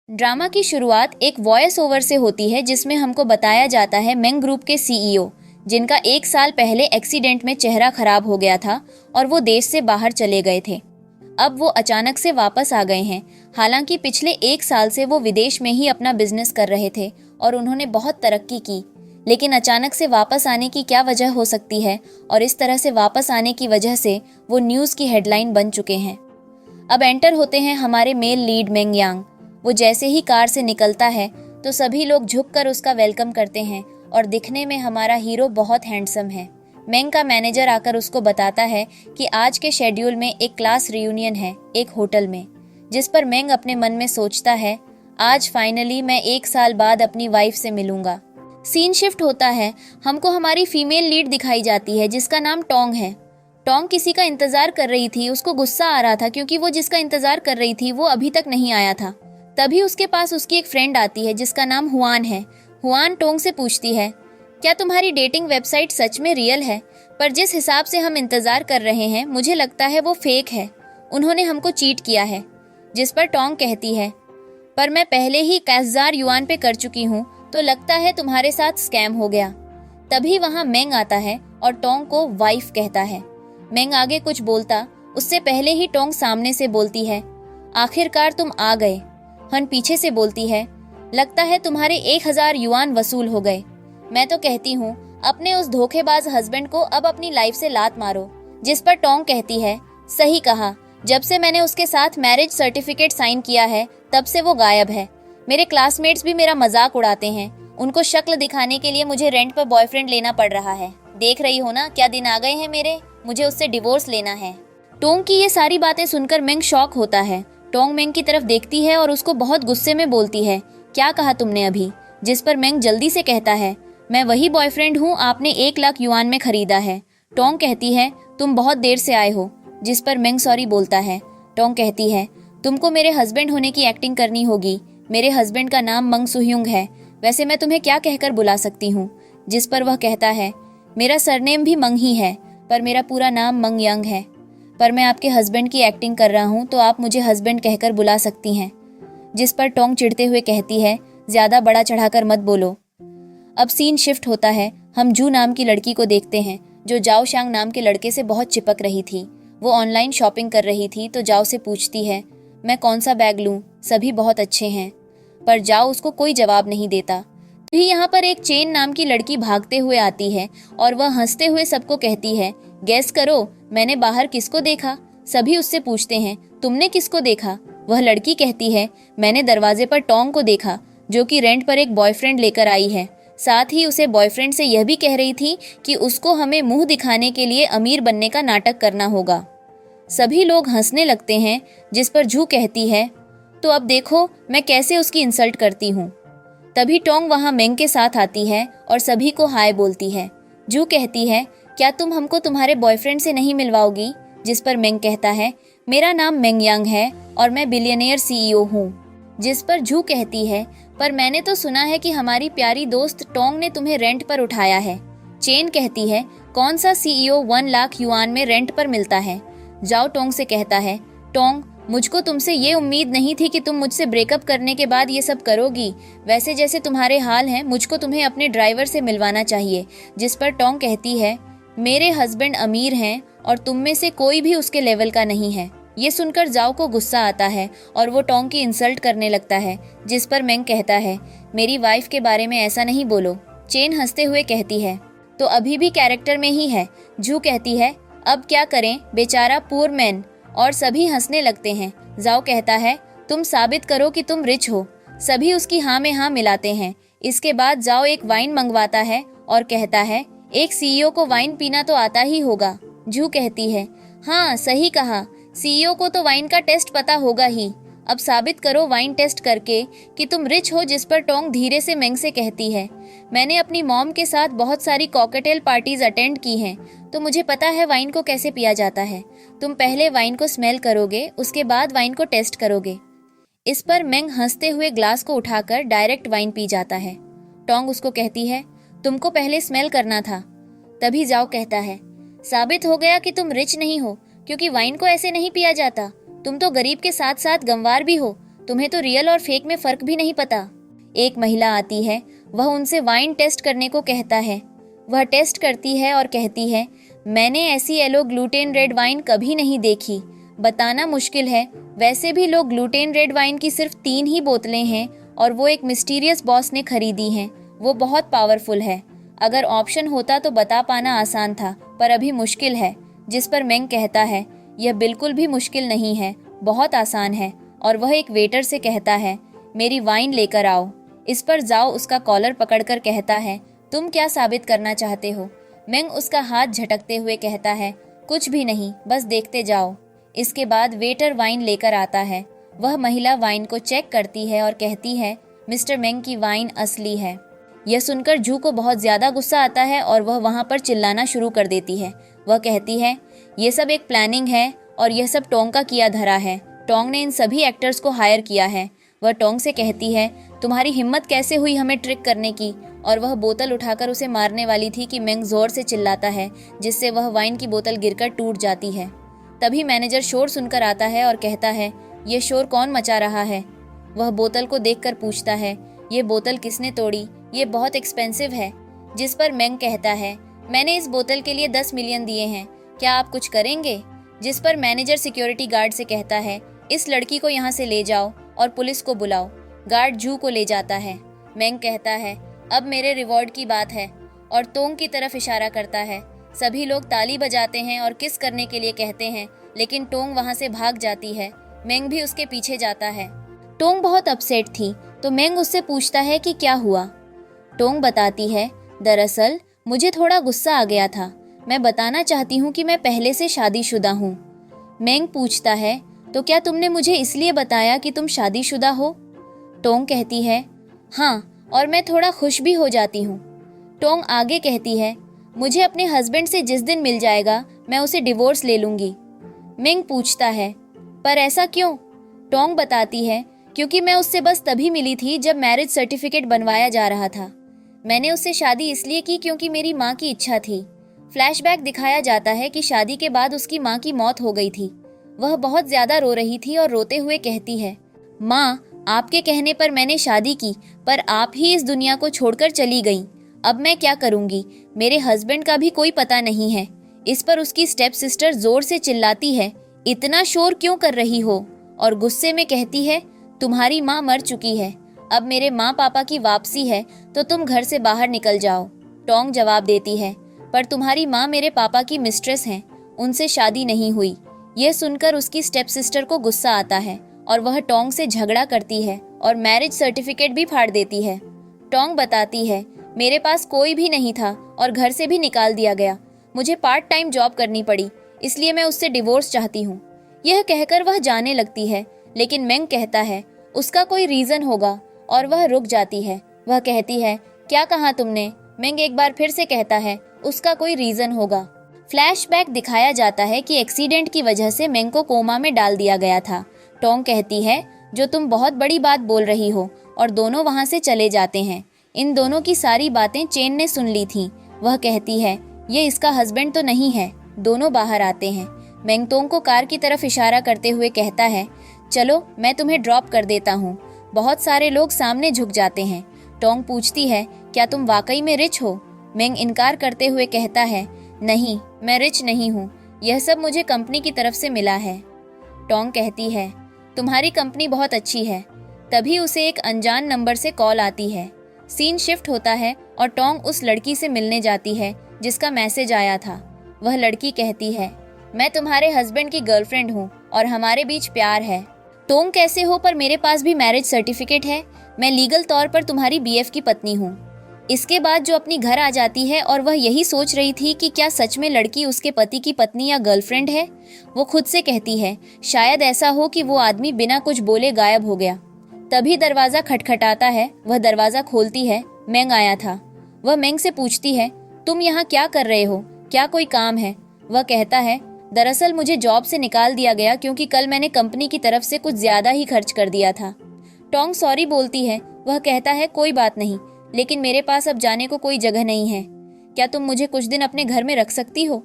Drama की शुरुआत एक वॉइस ओवर से होती है जिसमें हमको बताया जाता है मेंग ग्रुप के सीईओ जिनका 1 साल पहले एक्सीडेंट में चेहरा खराब हो गया था और वो देश से बाहर चले गए थे। अब वो अचानक से वापस आ गए हैं। हालांकि पिछले 1 साल से वो विदेश में ही अपना बिजनेस कर रहे थे और उन्होंने बहुत तरक्की की, लेकिन अचानक से वापस आने की क्या वजह हो सकती है और इस तरह से वापस आने की वजह से वो न्यूज़ की हेडलाइन बन चुके हैं। अब एंटर होते हैं हमारे मेल लीड मेंग यांग। वो जैसे ही कार से निकलता है तो सभी लोग झुककर उसका वेलकम करते हैं और दिखने में हमारा हीरो बहुत हैंडसम है। मेंग का मैनेजर आकर उसको बताता है कि आज के शेड्यूल में एक क्लास रियूनियन है एक होटल में, जिस पर मेंग अपने मन में सोचता है आज फाइनली मैं 1 साल बाद अपनी वाइफ से मिलूंगा। सीन शिफ्ट होता है, हमको हमारी फीमेल लीड दिखाई जाती है जिसका नाम टोंग है। टोंग किसी का इंतजार कर रही थी। उसको गुस्सा आ रहा था क्योंकि वो जिसका इंतजार कर रही थी वो अभी तक नहीं आया था। तभी उसके पास उसकी एक फ्रेंड आती है जिसका नाम हुआन है। हुआन टोंग से पूछती है, क्या तुम्हारी डेटिंग वेबसाइट सच में रियल है? पर जिस हिसाब से हम इंतजार कर रहे हैं मुझे लगता है वो फेक है। उन्होंने हमको चीट किया है। जिस पर टोंग कहती है, पर मैं पहले ही 10,000 युआन पे कर चुकी हूँ तो लगता है तुम्हारे साथ स्कैम हो गया। तभी वहाँ मेंग आता है और टोंग को वाइफ कहता है। मेंग आगे कुछ बोलता उससे पहले ही टोंग सामने से बोलती है, आखिरकार तुम आ गए। हन पीछे से बोलती है, लगता है तुम्हारे 1,000 युआन वसूल हो गए। मैं तो कहती हूँ अपने उस धोखेबाज हस्बैंड को अब अपनी लाइफ से लात मारो। जिस पर टोंग कहती है, सही कहा, जब से मैंने उसके साथ मैरिज सर्टिफिकेट साइन किया है तब से वो गायब है। मेरे क्लासमेट्स भी मेरा मजाक उड़ाते हैं। उनको शक्ल दिखाने के लिए मुझे रेंट पर बॉयफ्रेंड लेना पड़ रहा है। देख रही हो ना क्या दिन आ गए हैं मेरे, मुझे उससे डिवोर्स लेना है। टोंग की ये सारी बातें सुनकर मेंग शॉक होता है। टोंग मेंग की तरफ देखती है और उसको बहुत गुस्से में बोलती है, क्या कहा तुमने अभी? जिस पर मेंग जल्दी से कहता है, मैं वही बॉयफ्रेंड हूँ आपने 1 लाख युआन में खरीदा है। टोंग कहती है, तुम बहुत देर से आए हो। जिस पर मेंग सॉरी बोलता है। टोंग कहती है, तुमको मेरे हस्बैंड होने की एक्टिंग करनी होगी। मेरे हस्बैंड का नाम मंग सुह्युंग है। वैसे मैं तुम्हें क्या कहकर बुला सकती हूँ? जिस पर वह कहता है, मेरा सरनेम भी मंग ही है पर मेरा पूरा नाम मंग यंग है। पर मैं आपके हस्बैंड की एक्टिंग कर रहा हूँ तो आप मुझे हस्बैंड कहकर बुला सकती हैं। जिस पर टोंग चिढ़ते हुए कहती है, ज्यादा बड़ा चढ़ाकर मत बोलो। अब सीन शिफ्ट होता है। हम जू नाम की लड़की को देखते हैं जो जाओ शांग नाम के लड़के से बहुत चिपक रही थी। वो ऑनलाइन शॉपिंग कर रही थी तो जाओ से पूछती है, मैं कौन सा बैग लूं, सभी बहुत अच्छे हैं। पर जाओ उसको कोई जवाब नहीं देता। तभी यहाँ पर एक चेन नाम की लड़की भागते हुए आती है और वह हंसते हुए सबको कहती है, गैस करो मैंने बाहर किसको देखा? सभी उससे पूछते हैं, तुमने किसको देखा? वह लड़की कहती है, मैंने दरवाजे पर टोंग को देखा जो कि रेंट पर एक बॉयफ्रेंड लेकर आई है। साथ ही उसे बॉयफ्रेंड से यह भी कह रही थी कि उसको हमें मुंह दिखाने के लिए अमीर बनने का नाटक करना होगा। सभी लोग हंसने लगते हैं। जिस पर जू कहती है, तो अब देखो मैं कैसे उसकी इंसल्ट करती हूँ। तभी टोंग वहाँ मेंग के साथ आती है और सभी को हाय बोलती है। जू कहती है, क्या तुम हमको तुम्हारे बॉयफ्रेंड से नहीं मिलवाओगी? जिस पर मेंग कहता है, मेरा नाम मेंग यांग है और मैं बिलियनियर सीईओ हूँ। जिस पर जू कहती है, पर मैंने तो सुना है कि हमारी प्यारी दोस्त टोंग ने तुम्हें रेंट पर उठाया है। चेन कहती है, कौन सा सीईओ 1 लाख युआन में रेंट पर मिलता है? जाओ टोंग से कहता है, टोंग मुझको तुमसे ये उम्मीद नहीं थी कि तुम मुझसे ब्रेकअप करने के बाद ये सब करोगी। वैसे जैसे तुम्हारे हाल हैं मुझको तुम्हें अपने ड्राइवर से मिलवाना चाहिए। जिस पर टोंग कहती है, मेरे हस्बैंड अमीर हैं और तुम में से कोई भी उसके लेवल का नहीं है। ये सुनकर जाओ को गुस्सा आता है और वो टोंग की इंसल्ट करने लगता है। जिस पर मेंग कहता है, मेरी वाइफ के बारे में ऐसा नहीं बोलो। चेन हंसते हुए कहती है, तो अभी भी कैरेक्टर में ही है। जू कहती है, अब क्या करें बेचारा पुअर मैन। और सभी हंसने लगते हैं। जाओ कहता है, तुम साबित करो कि तुम रिच हो। सभी उसकी हाँ में हाँ मिलाते हैं। इसके बाद जाओ एक वाइन मंगवाता है और कहता है, एक सीईओ को वाइन पीना तो आता ही होगा। जू कहती है, हाँ सही कहा, सीईओ को तो वाइन का टेस्ट पता होगा ही। अब साबित करो वाइन टेस्ट करके कि तुम रिच हो। जिस पर टोंग धीरे से मेंग से कहती है, मैंने अपनी मॉम के साथ बहुत सारी कॉकटेल पार्टीज अटेंड की हैं तो मुझे पता है वाइन को कैसे पिया जाता है। तुम पहले वाइन को स्मेल करोगे उसके बाद वाइन को टेस्ट करोगे। इस पर मेंग हंसते हुए ग्लास को उठाकर डायरेक्ट वाइन पी जाता है। टोंग उसको कहती है, तुमको पहले स्मेल करना था। तभी जाओ कहता है, साबित हो गया कि तुम रिच नहीं हो क्योंकि वाइन को ऐसे नहीं पिया जाता। तुम तो गरीब के साथ साथ गंवार भी हो। तुम्हें तो रियल और फेक में फर्क भी नहीं पता। एक महिला आती है, वह उनसे वाइन टेस्ट करने को कहता है। वह टेस्ट करती है और कहती है, मैंने ऐसी येलो ग्लूटेन रेड वाइन कभी नहीं देखी। बताना मुश्किल है, वैसे भी लोग ग्लूटेन रेड वाइन की सिर्फ 3 ही बोतलें हैं और वो एक मिस्टीरियस बॉस ने खरीदी हैं। वो बहुत पावरफुल है। अगर ऑप्शन होता तो बता पाना आसान था, पर अभी मुश्किल है। जिस पर मेंग कहता है, यह बिल्कुल भी मुश्किल नहीं है, बहुत आसान है। और वह एक वेटर से कहता है, मेरी वाइन लेकर आओ। इस पर जाओ उसका कॉलर पकड़कर कहता है, तुम क्या साबित करना चाहते हो? मेंग उसका हाथ झटकते हुए कहता है, कुछ भी नहीं, बस देखते जाओ। इसके बाद वेटर वाइन लेकर आता है। वह महिला वाइन को चेक करती है और कहती है, मिस्टर मेंग की वाइन असली है। यह सुनकर जू को बहुत ज्यादा गुस्सा आता है और वह वहां पर चिल्लाना शुरू कर देती है। वह कहती है, ये सब एक प्लानिंग है और यह सब टोंग का किया धरा है। टोंग ने इन सभी एक्टर्स को हायर किया है। वह टोंग से कहती है, तुम्हारी हिम्मत कैसे हुई हमें ट्रिक करने की? और वह बोतल उठाकर उसे मारने वाली थी कि मेंग जोर से चिल्लाता है, जिससे वह वाइन की बोतल गिरकर टूट जाती है। तभी मैनेजर शोर सुनकर आता है और कहता है, ये शोर कौन मचा रहा है? वह बोतल को देखकर पूछता है, ये बोतल किसने तोड़ी? ये बहुत एक्सपेंसिव है। जिस पर मेंग कहता है, मैंने इस बोतल के लिए 10 मिलियन दिए हैं, क्या आप कुछ करेंगे? जिस पर मैनेजर सिक्योरिटी गार्ड से कहता है, इस लड़की को यहाँ से ले जाओ और पुलिस को बुलाओ। गार्ड जू को ले जाता है। मेंग कहता है, अब मेरे रिवॉर्ड की बात है, और तोंग की तरफ इशारा करता है। सभी लोग ताली बजाते हैं और किस करने के लिए कहते हैं, लेकिन टोंग वहाँ से भाग जाती है। मेंग भी उसके पीछे जाता है। टोंग बहुत अपसेट थी, तो मेंग उससे पूछता है कि क्या हुआ। टोंग बताती है, दरअसल मुझे थोड़ा गुस्सा आ गया था। मैं बताना चाहती हूँ कि मैं पहले से शादीशुदा हूँ। मेंग पूछता है, तो क्या तुमने मुझे इसलिए बताया कि तुम शादीशुदा हो? टोंग कहती है, हाँ, और मैं थोड़ा खुश भी हो जाती हूँ। टोंग आगे कहती है, मुझे अपने हस्बैंड से जिस दिन मिल जाएगा मैं उसे डिवोर्स ले लूंगी। मेंग पूछता है, पर ऐसा क्यों? टोंग बताती है, क्योंकि मैं उससे बस तभी मिली थी जब मैरिज सर्टिफिकेट बनवाया जा रहा था। मैंने उससे शादी इसलिए की क्योंकि मेरी माँ की इच्छा थी। फ्लैशबैक दिखाया जाता है कि शादी के बाद उसकी माँ की मौत हो गई थी। वह बहुत ज्यादा रो रही थी और रोते हुए कहती है, माँ, आपके कहने पर मैंने शादी की, पर आप ही इस दुनिया को छोड़कर चली गईं। अब मैं क्या करूंगी? मेरे हस्बैंड का भी कोई पता नहीं है। इस पर उसकी स्टेप सिस्टर जोर से चिल्लाती है, इतना शोर क्यों कर रही हो? और गुस्से में कहती है, तुम्हारी माँ मर चुकी है। अब मेरे माँ पापा की वापसी है, तो तुम घर से बाहर निकल जाओ। टोंग जवाब देती है, पर तुम्हारी माँ मेरे पापा की मिस्ट्रेस हैं, उनसे शादी नहीं हुई। यह सुनकर उसकी स्टेप सिस्टर को गुस्सा आता है और वह टोंग से झगड़ा करती है और मैरिज सर्टिफिकेट भी फाड़ देती है। टोंग बताती है, मेरे पास कोई भी नहीं था और घर से भी निकाल दिया गया। मुझे पार्ट टाइम जॉब करनी पड़ी, इसलिए मैं उससे डिवोर्स चाहती हूँ। यह कहकर वह जाने लगती है, लेकिन मेंग कहता है, उसका कोई रीजन होगा, और वह रुक जाती है। वह कहती है, क्या कहा तुमने? मेंग एक बार फिर से कहता है, उसका कोई रीजन होगा। फ्लैशबैक दिखाया जाता है कि एक्सीडेंट की वजह से मेंग को कोमा में डाल दिया गया था। टोंग कहती है, जो तुम बहुत बड़ी बात बोल रही हो, और दोनों वहां से चले जाते हैं। इन दोनों की सारी बातें चेन ने सुन ली थी। वह कहती है, ये इसका हस्बैंड तो नहीं है। दोनों बाहर आते हैं। मेंग टोंग को कार की तरफ इशारा करते हुए कहता है, चलो मैं तुम्हें ड्रॉप कर देता हूँ। बहुत सारे लोग सामने झुक जाते हैं। टोंग पूछती है, क्या तुम वाकई में रिच हो? मेंग इनकार करते हुए कहता है, नहीं, मैं रिच नहीं हूँ, यह सब मुझे कंपनी की तरफ से मिला है। टोंग कहती है, तुम्हारी कंपनी बहुत अच्छी है। तभी उसे एक अनजान नंबर से कॉल आती है। सीन शिफ्ट होता है और टोंग उस लड़की से मिलने जाती है जिसका मैसेज आया था। वह लड़की कहती है, मैं तुम्हारे हस्बैंड की गर्लफ्रेंड हूँ और हमारे बीच प्यार है। टोंग कैसे हो, पर मेरे पास भी मैरिज सर्टिफिकेट है। मैं लीगल तौर पर तुम्हारी बीएफ की पत्नी हूँ। इसके बाद जो अपनी घर आ जाती है और वह यही सोच रही थी कि क्या सच में लड़की उसके पति की पत्नी या गर्लफ्रेंड है। वो खुद से कहती है, शायद ऐसा हो कि वो आदमी बिना कुछ बोले गायब हो गया। तभी दरवाजा खटखटाता है। वह दरवाजा खोलती है। मेंग आया था। वह मेंग से पूछती है, तुम यहाँ क्या कर रहे हो? क्या कोई काम है? वह कहता है, दरअसल मुझे जॉब से निकाल दिया गया क्योंकि कल मैंने कंपनी की तरफ से कुछ ज्यादा ही खर्च कर दिया था। टोंग सॉरी बोलती है। वह कहता है, कोई बात नहीं, लेकिन मेरे पास अब जाने को कोई जगह नहीं है। क्या तुम मुझे कुछ दिन अपने घर में रख सकती हो?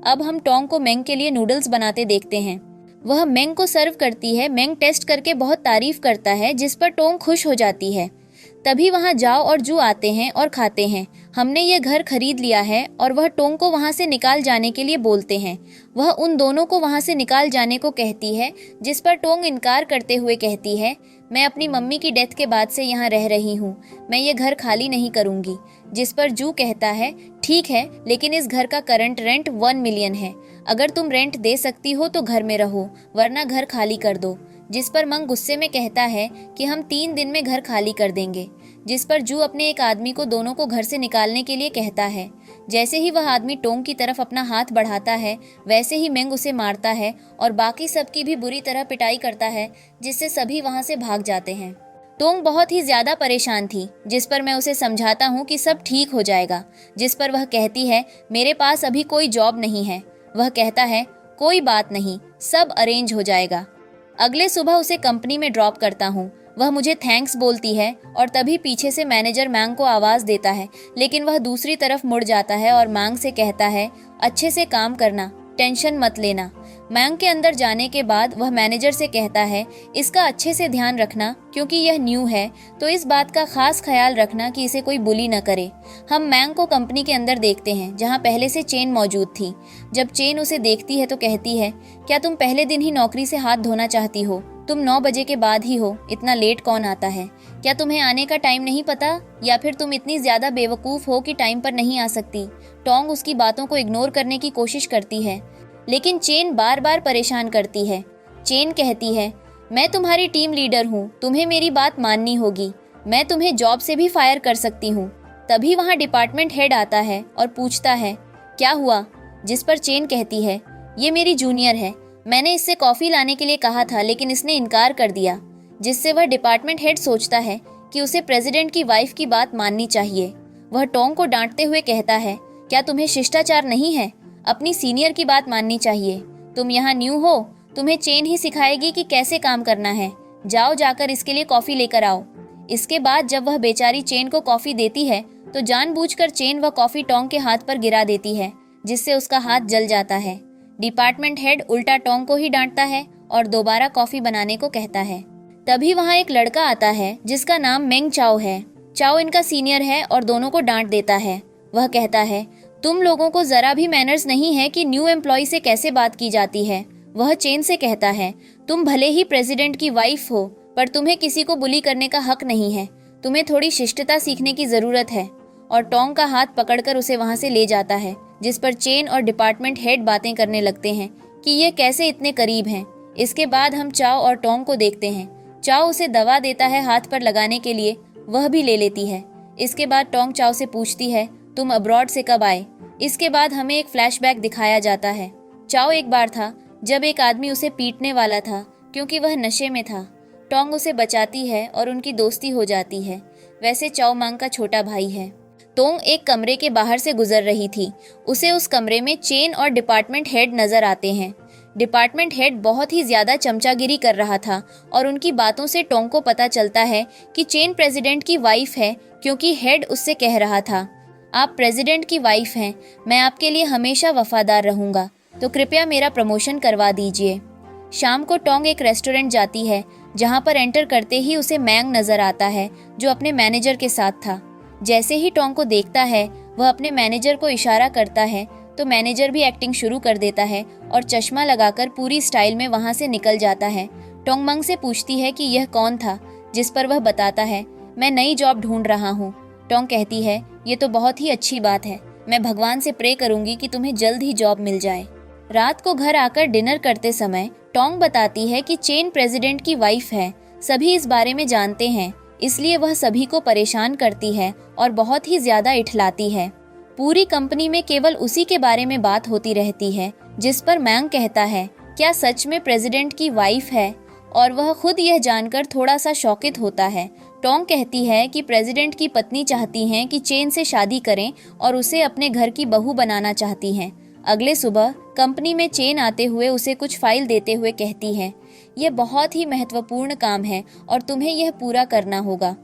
अब हम टोंग को मेंग के लिए नूडल्स बनाते देखते हैं। वह मेंग को सर्व करती है। मेंग टेस्ट करके बहुत तारीफ करता है, जिस पर टोंग खुश हो जाती है। तभी वहां जाओ और जू आते हैं और खाते हैं। हमने ये घर खरीद लिया है, और वह टोंग को वहां से निकाल जाने के लिए बोलते हैं। वह उन दोनों को वहां से निकाल जाने को कहती है, जिस पर टोंग इनकार करते हुए कहती है, मैं अपनी मम्मी की डेथ के बाद से यहाँ रह रही हूँ, मैं ये घर खाली नहीं करूँगी। जिस पर जू कहता है, ठीक है, लेकिन इस घर का करंट रेंट 1 मिलियन है। अगर तुम रेंट दे सकती हो तो घर में रहो, वरना घर खाली कर दो। जिस पर मंग गुस्से में कहता है कि हम 3 दिन में घर खाली कर देंगे। जिस पर जू अपने एक आदमी को दोनों को घर से निकालने के लिए कहता है। जैसे ही वह आदमी टोंग की तरफ अपना हाथ बढ़ाता है, वैसे ही मेंग उसे मारता है और बाकी सबकी भी बुरी तरह पिटाई करता है, जिससे सभी वहां से भाग जाते हैं। टोंग बहुत ही ज्यादा परेशान थी, जिस पर मैं उसे समझाता हूँ कि सब ठीक हो जाएगा। जिस पर वह कहती है, मेरे पास अभी कोई जॉब नहीं है। वह कहता है, कोई बात नहीं, सब अरेंज हो जाएगा। अगले सुबह उसे कंपनी में ड्रॉप करता हूँ। वह मुझे थैंक्स बोलती है, और तभी पीछे से मैनेजर मैंग को आवाज़ देता है, लेकिन वह दूसरी तरफ मुड़ जाता है और मैंग से कहता है, अच्छे से काम करना, टेंशन मत लेना। मैंग के अंदर जाने के बाद वह मैनेजर से कहता है, इसका अच्छे से ध्यान रखना, क्योंकि यह न्यू है, तो इस बात का खास ख्याल रखना कि इसे कोई बुली न करे। हम मैंग को कंपनी के अंदर देखते हैं, जहां पहले से चेन मौजूद थी। जब चेन उसे देखती है तो कहती है, क्या तुम पहले दिन ही नौकरी से हाथ धोना चाहती हो? तुम 9 बजे के बाद ही हो, इतना लेट कौन आता है? क्या तुम्हें आने का टाइम नहीं पता, या फिर तुम इतनी ज्यादा बेवकूफ हो कि टाइम पर नहीं आ सकती? टोंग उसकी बातों को इग्नोर करने की कोशिश करती है, लेकिन चेन बार बार परेशान करती है। चेन कहती है, मैं तुम्हारी टीम लीडर हूँ, तुम्हें मेरी बात माननी होगी, मैं तुम्हें जॉब से भी फायर कर सकती हूँ। तभी वहाँ डिपार्टमेंट हेड आता है और पूछता है, क्या हुआ? जिस पर चेन कहती है, ये मेरी जूनियर है, मैंने इससे कॉफ़ी लाने के लिए कहा था, लेकिन इसने इनकार कर दिया। जिससे वह डिपार्टमेंट हेड सोचता है कि उसे प्रेसिडेंट की वाइफ की बात माननी चाहिए। वह टोंग को डांटते हुए कहता है, क्या तुम्हें शिष्टाचार नहीं है? अपनी सीनियर की बात माननी चाहिए। तुम यहाँ न्यू हो, तुम्हें चेन ही सिखाएगी कि कैसे काम करना है। जाओ, जाकर इसके लिए कॉफ़ी लेकर आओ। इसके बाद जब वह बेचारी चेन को कॉफ़ी देती है, तो जानबूझकर चेन वह कॉफ़ी टोंग के हाथ पर गिरा देती है, जिससे उसका हाथ जल जाता है। डिपार्टमेंट हेड उल्टा टोंग को ही डांटता है और दोबारा कॉफ़ी बनाने को कहता है। तभी वहाँ एक लड़का आता है, जिसका नाम मेंग चाओ है। चाओ इनका सीनियर है और दोनों को डांट देता है। वह कहता है, तुम लोगों को जरा भी मैनर्स नहीं है कि न्यू एम्प्लॉय से कैसे बात की जाती है। वह चेन से कहता है, तुम भले ही प्रेसिडेंट की वाइफ हो, पर तुम्हें किसी को बुली करने का हक नहीं है। तुम्हें थोड़ी शिष्टता सीखने की जरूरत है। और टोंग का हाथ पकड़कर उसे वहां से ले जाता है। जिस पर चेन और डिपार्टमेंट हेड बातें करने लगते हैं कि ये कैसे इतने करीब हैं। इसके बाद हम चाओ और टोंग को देखते हैं। चाओ उसे दवा देता है हाथ पर लगाने के लिए, वह भी ले लेती है। इसके बाद टोंग चाओ से पूछती है, तुम अब्रॉड से कब आए? इसके बाद हमें एक फ्लैशबैक दिखाया जाता है। चाओ एक बार था जब एक आदमी उसे पीटने वाला था, क्योंकि वह नशे में था। टोंग उसे बचाती है और उनकी दोस्ती हो जाती है। वैसे चाओ मांग का छोटा भाई है। टोंग एक कमरे के बाहर से गुजर रही थी। उसे उस कमरे में चेन और डिपार्टमेंट हेड नजर आते हैं। डिपार्टमेंट हेड बहुत ही ज्यादा चमचागिरी कर रहा था और उनकी बातों से टोंग को पता चलता है कि चेन प्रेसिडेंट की वाइफ है, क्योंकि हेड उससे कह रहा था, आप प्रेसिडेंट की वाइफ हैं, मैं आपके लिए हमेशा वफादार रहूंगा, तो कृपया मेरा प्रमोशन करवा दीजिए। शाम को टोंग एक रेस्टोरेंट जाती है, जहां पर एंटर करते ही उसे मैंग नजर आता है, जो अपने मैनेजर के साथ था। जैसे ही टोंग को देखता है, वह अपने मैनेजर को इशारा करता है, तो मैनेजर भी एक्टिंग शुरू कर देता है और चश्मा लगाकर पूरी स्टाइल में वहां से निकल जाता है। टोंग मंग से पूछती है कि यह कौन था, जिस पर वह बताता है, मैं नई जॉब ढूंढ रहा हूँ। टोंग कहती है, ये तो बहुत ही अच्छी बात है, मैं भगवान से प्रे करूंगी कि तुम्हें जल्द ही जॉब मिल जाए। रात को घर आकर डिनर करते समय टोंग बताती है कि चेन प्रेसिडेंट की वाइफ है, सभी इस बारे में जानते हैं, इसलिए वह सभी को परेशान करती है और बहुत ही ज्यादा इठलाती है। पूरी कंपनी में केवल उसी के बारे में बात होती रहती है। जिस पर मैंग कहता है, क्या सच में प्रेसिडेंट की वाइफ है? और वह खुद यह जानकर थोड़ा सा शौकित होता है। टोंग कहती है कि प्रेसिडेंट की पत्नी चाहती हैं कि चेन से शादी करें और उसे अपने घर की बहू बनाना चाहती हैं। अगले सुबह कंपनी में चेन आते हुए उसे कुछ फाइल देते हुए कहती है, यह बहुत ही महत्वपूर्ण काम है और तुम्हें यह पूरा करना होगा।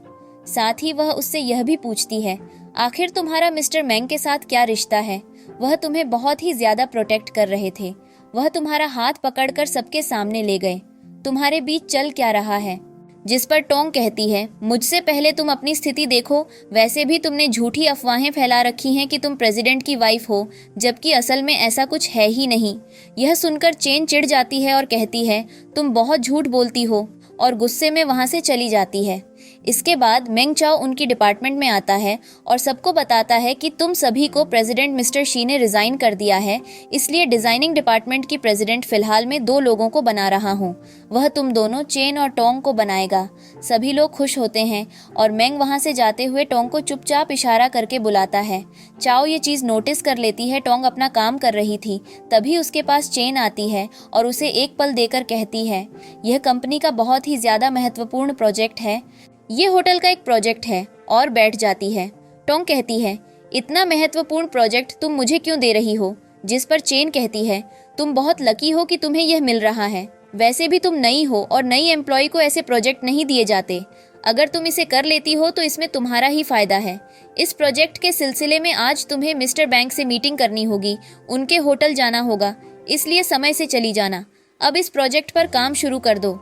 साथ ही वह उससे यह भी पूछती है, आखिर तुम्हारा मिस्टर मैंग के साथ क्या रिश्ता है? वह तुम्हें बहुत ही ज्यादा प्रोटेक्ट कर रहे थे। वह तुम्हारा हाथ पकड़कर सबके सामने ले गए। तुम्हारे बीच चल क्या रहा है? जिस पर टोंग कहती है, मुझसे पहले तुम अपनी स्थिति देखो, वैसे भी तुमने झूठी अफवाहें फैला रखी हैं कि तुम प्रेसिडेंट की वाइफ हो, जबकि असल में ऐसा कुछ है ही नहीं। यह सुनकर चेन चिढ़ जाती है और कहती है, तुम बहुत झूठ बोलती हो, और गुस्से में वहां से चली जाती है। इसके बाद मेंग चाओ उनकी डिपार्टमेंट में आता है और सबको बताता है कि तुम सभी को प्रेसिडेंट मिस्टर शी ने रिजाइन कर दिया है, इसलिए डिजाइनिंग डिपार्टमेंट की प्रेसिडेंट फिलहाल मैं 2 लोगों को बना रहा हूँ। वह तुम दोनों चेन और टोंग को बनाएगा। सभी लोग खुश होते हैं और मेंग वहां से जाते हुए टोंग को चुपचाप इशारा करके बुलाता है। चाओ ये चीज नोटिस कर लेती है। टोंग अपना काम कर रही थी, तभी उसके पास चेन आती है और उसे एक पल देकर कहती है, यह कंपनी का बहुत ही ज्यादा महत्वपूर्ण प्रोजेक्ट है, ये होटल का एक प्रोजेक्ट है, और बैठ जाती है। टोंग कहती है, इतना महत्वपूर्ण प्रोजेक्ट तुम मुझे क्यों दे रही हो? जिस पर चेन कहती है, तुम बहुत लकी हो कि तुम्हें यह मिल रहा है। वैसे भी तुम नई हो और नई एम्प्लॉय को ऐसे प्रोजेक्ट नहीं दिए जाते। अगर तुम इसे कर लेती हो तो इसमें तुम्हारा ही फायदा है। इस प्रोजेक्ट के सिलसिले में आज तुम्हें मिस्टर बैंक से मीटिंग करनी होगी, उनके होटल जाना होगा, इसलिए समय से चली जाना। अब इस प्रोजेक्ट पर काम शुरू कर दो।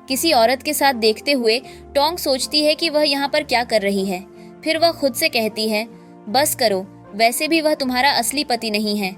किसी औरत के साथ देखते हुए टोंग सोचती है कि वह यहाँ पर क्या कर रही है। फिर वह खुद से कहती है, बस करो, वैसे भी वह तुम्हारा असली पति नहीं है।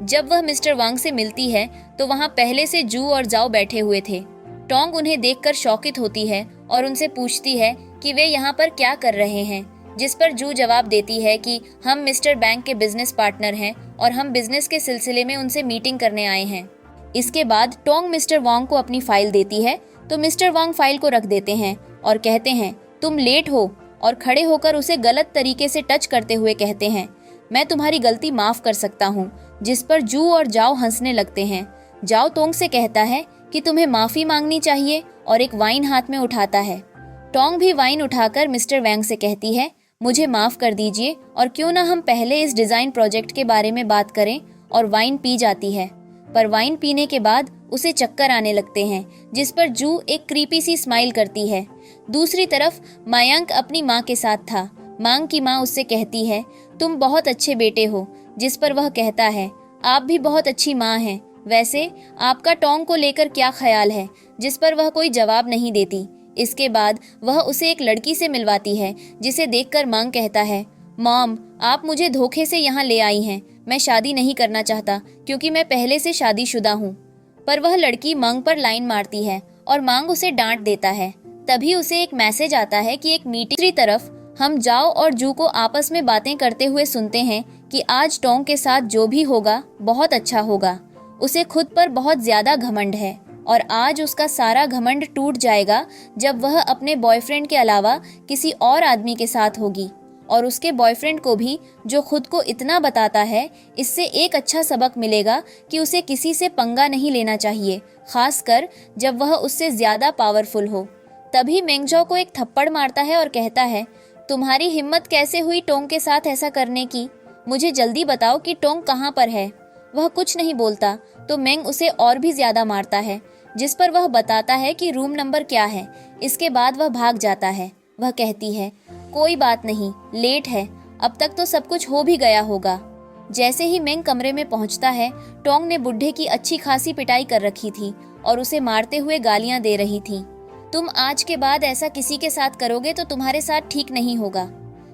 जब वह मिस्टर वांग से मिलती है तो वहाँ पहले से जू और जाओ बैठे हुए थे। टोंग उन्हें देखकर शौकित होती है और उनसे पूछती है कि वे यहाँ पर क्या कर रहे हैं, जिस पर जू जवाब देती है कि हम मिस्टर बैंक के बिजनेस पार्टनर हैं और हम बिजनेस के सिलसिले में उनसे मीटिंग करने आए हैं। इसके बाद टोंग मिस्टर वांग को अपनी फाइल देती है तो मिस्टर वांग फाइल को रख देते हैं और कहते हैं, तुम लेट हो, और खड़े होकर उसे गलत तरीके से टच करते हुए कहते हैं, मैं तुम्हारी गलती माफ कर सकता हूँ। जिस पर जू और जाओ हंसने लगते हैं। जाओ टोंग से कहता है कि तुम्हें माफी मांगनी चाहिए और एक वाइन हाथ में उठाता है। टोंग भी वाइन उठाकर मिस्टर वांग से कहती है, मुझे माफ कर दीजिए और क्यों ना हम पहले इस डिजाइन प्रोजेक्ट के बारे में बात करें, और वाइन पी जाती है। पर वाइन पीने के बाद उसे चक्कर आने लगते हैं, जिस पर जू एक क्रीपी सी स्माइल करती है। दूसरी तरफ मयंक अपनी माँ के साथ था। मांग की माँ उससे कहती है, तुम बहुत अच्छे बेटे हो, जिस पर वह कहता है, आप भी बहुत अच्छी माँ हैं। वैसे आपका टोंग को लेकर क्या ख्याल है? जिस पर वह कोई जवाब नहीं देती। इसके बाद वह उसे एक लड़की से मिलवाती है, जिसे देखकर मांग कहता है, मॉम, आप मुझे धोखे से यहाँ ले आई हैं। मैं शादी नहीं करना चाहता क्योंकि मैं पहले से शादीशुदा हूँ। पर वह लड़की मांग पर लाइन मारती है और मांग उसे डांट देता है। तभी उसे एक मैसेज आता है कि एक मीटिंग। दूसरी तरफ हम जाओ और जू को आपस में बातें करते हुए सुनते हैं कि आज टोंग के साथ जो भी होगा बहुत अच्छा होगा। उसे खुद पर बहुत ज्यादा घमंड है और आज उसका सारा घमंड टूट जाएगा जब वह अपने बॉयफ्रेंड के अलावा किसी और आदमी के साथ होगी। और उसके बॉयफ्रेंड को भी, जो खुद को इतना बताता है, इससे एक अच्छा सबक मिलेगा कि उसे किसी से पंगा नहीं लेना चाहिए, खासकर जब वह उससे ज्यादा पावरफुल हो। तभी मेंगजॉ को एक थप्पड़ मारता है और कहता है, तुम्हारी हिम्मत कैसे हुई टोंग के साथ ऐसा करने की? मुझे जल्दी बताओ कि टोंग कहाँ पर है। वह कुछ नहीं बोलता तो मेंग उसे और भी ज्यादा मारता है, जिस पर वह बताता है कि रूम नंबर क्या है। इसके बाद वह भाग जाता है। वह कहती है, कोई बात नहीं, लेट है, अब तक तो सब कुछ हो भी गया होगा। जैसे ही मेंग कमरे में पहुंचता है, टोंग ने बुढ़े की अच्छी खासी पिटाई कर रखी थी और उसे मारते हुए गालियां दे रही थी। तुम आज के बाद ऐसा किसी के साथ करोगे तो तुम्हारे साथ ठीक नहीं होगा।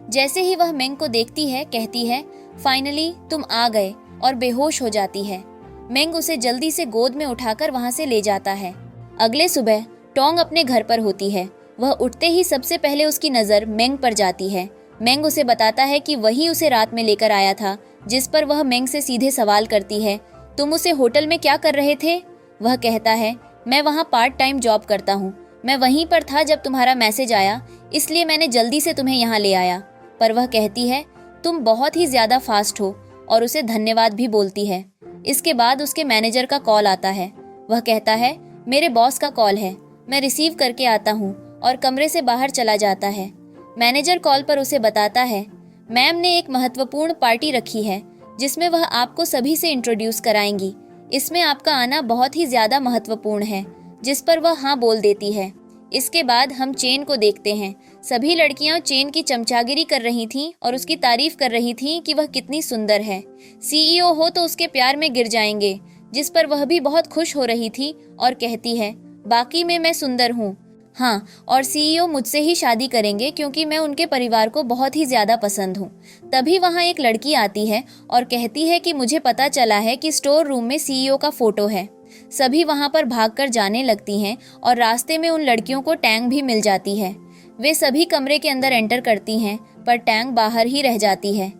जैसे ही वह मेंग को देखती है, कहती है, फाइनली तुम आ गए, और बेहोश हो जाती है। मेंग उसे जल्दी से गोद में उठाकर वहां से ले जाता है। अगले सुबह टोंग अपने घर पर होती है। वह उठते ही सबसे पहले उसकी नजर मेंग पर जाती है। मेंग उसे बताता है कि वही उसे रात में लेकर आया था, जिस पर वह मेंग से सीधे सवाल करती है, तुम उसे होटल में क्या कर रहे थे? वह कहता है, मैं वहाँ पार्ट टाइम जॉब करता हूँ, मैं वहीं पर था जब तुम्हारा मैसेज आया, इसलिए मैंने जल्दी से तुम्हें यहाँ ले आया। पर वह कहती है, तुम बहुत ही ज्यादा फास्ट हो, और उसे धन्यवाद भी बोलती है। इसके बाद उसके मैनेजर का कॉल आता है। वह कहता है, मेरे बॉस का कॉल है, मैं रिसीव करके आता हूँ, और कमरे से बाहर चला जाता है। मैनेजर कॉल पर उसे बताता है, मैम ने एक महत्वपूर्ण पार्टी रखी है जिसमें वह आपको सभी से इंट्रोड्यूस कराएंगी। इसमें आपका आना बहुत ही ज्यादा महत्वपूर्ण है, जिस पर वह हाँ बोल देती है। इसके बाद हम चेन को देखते हैं। सभी लड़कियां चेन की चमचागिरी कर रही थीं और उसकी तारीफ कर रही थीं कि वह कितनी सुंदर है। सीईओ हो तो उसके प्यार में गिर जाएंगे। जिस पर वह भी बहुत खुश हो रही थी और कहती है, बाकी में मैं सुंदर हूँ, हाँ, और सीईओ मुझसे ही शादी करेंगे क्योंकि मैं उनके परिवार को बहुत ही ज्यादा पसंद हूँ। तभी वहाँ एक लड़की आती है और कहती है कि मुझे पता चला है कि स्टोर रूम में सीईओ का फोटो है। सभी वहाँ पर भागकर जाने लगती हैं और रास्ते में उन लड़कियों को टैंग भी मिल जाती है। वे सभी कमरे के अंदर एंटर करती हैं, पर टैंग बाहर ही रह जाती है।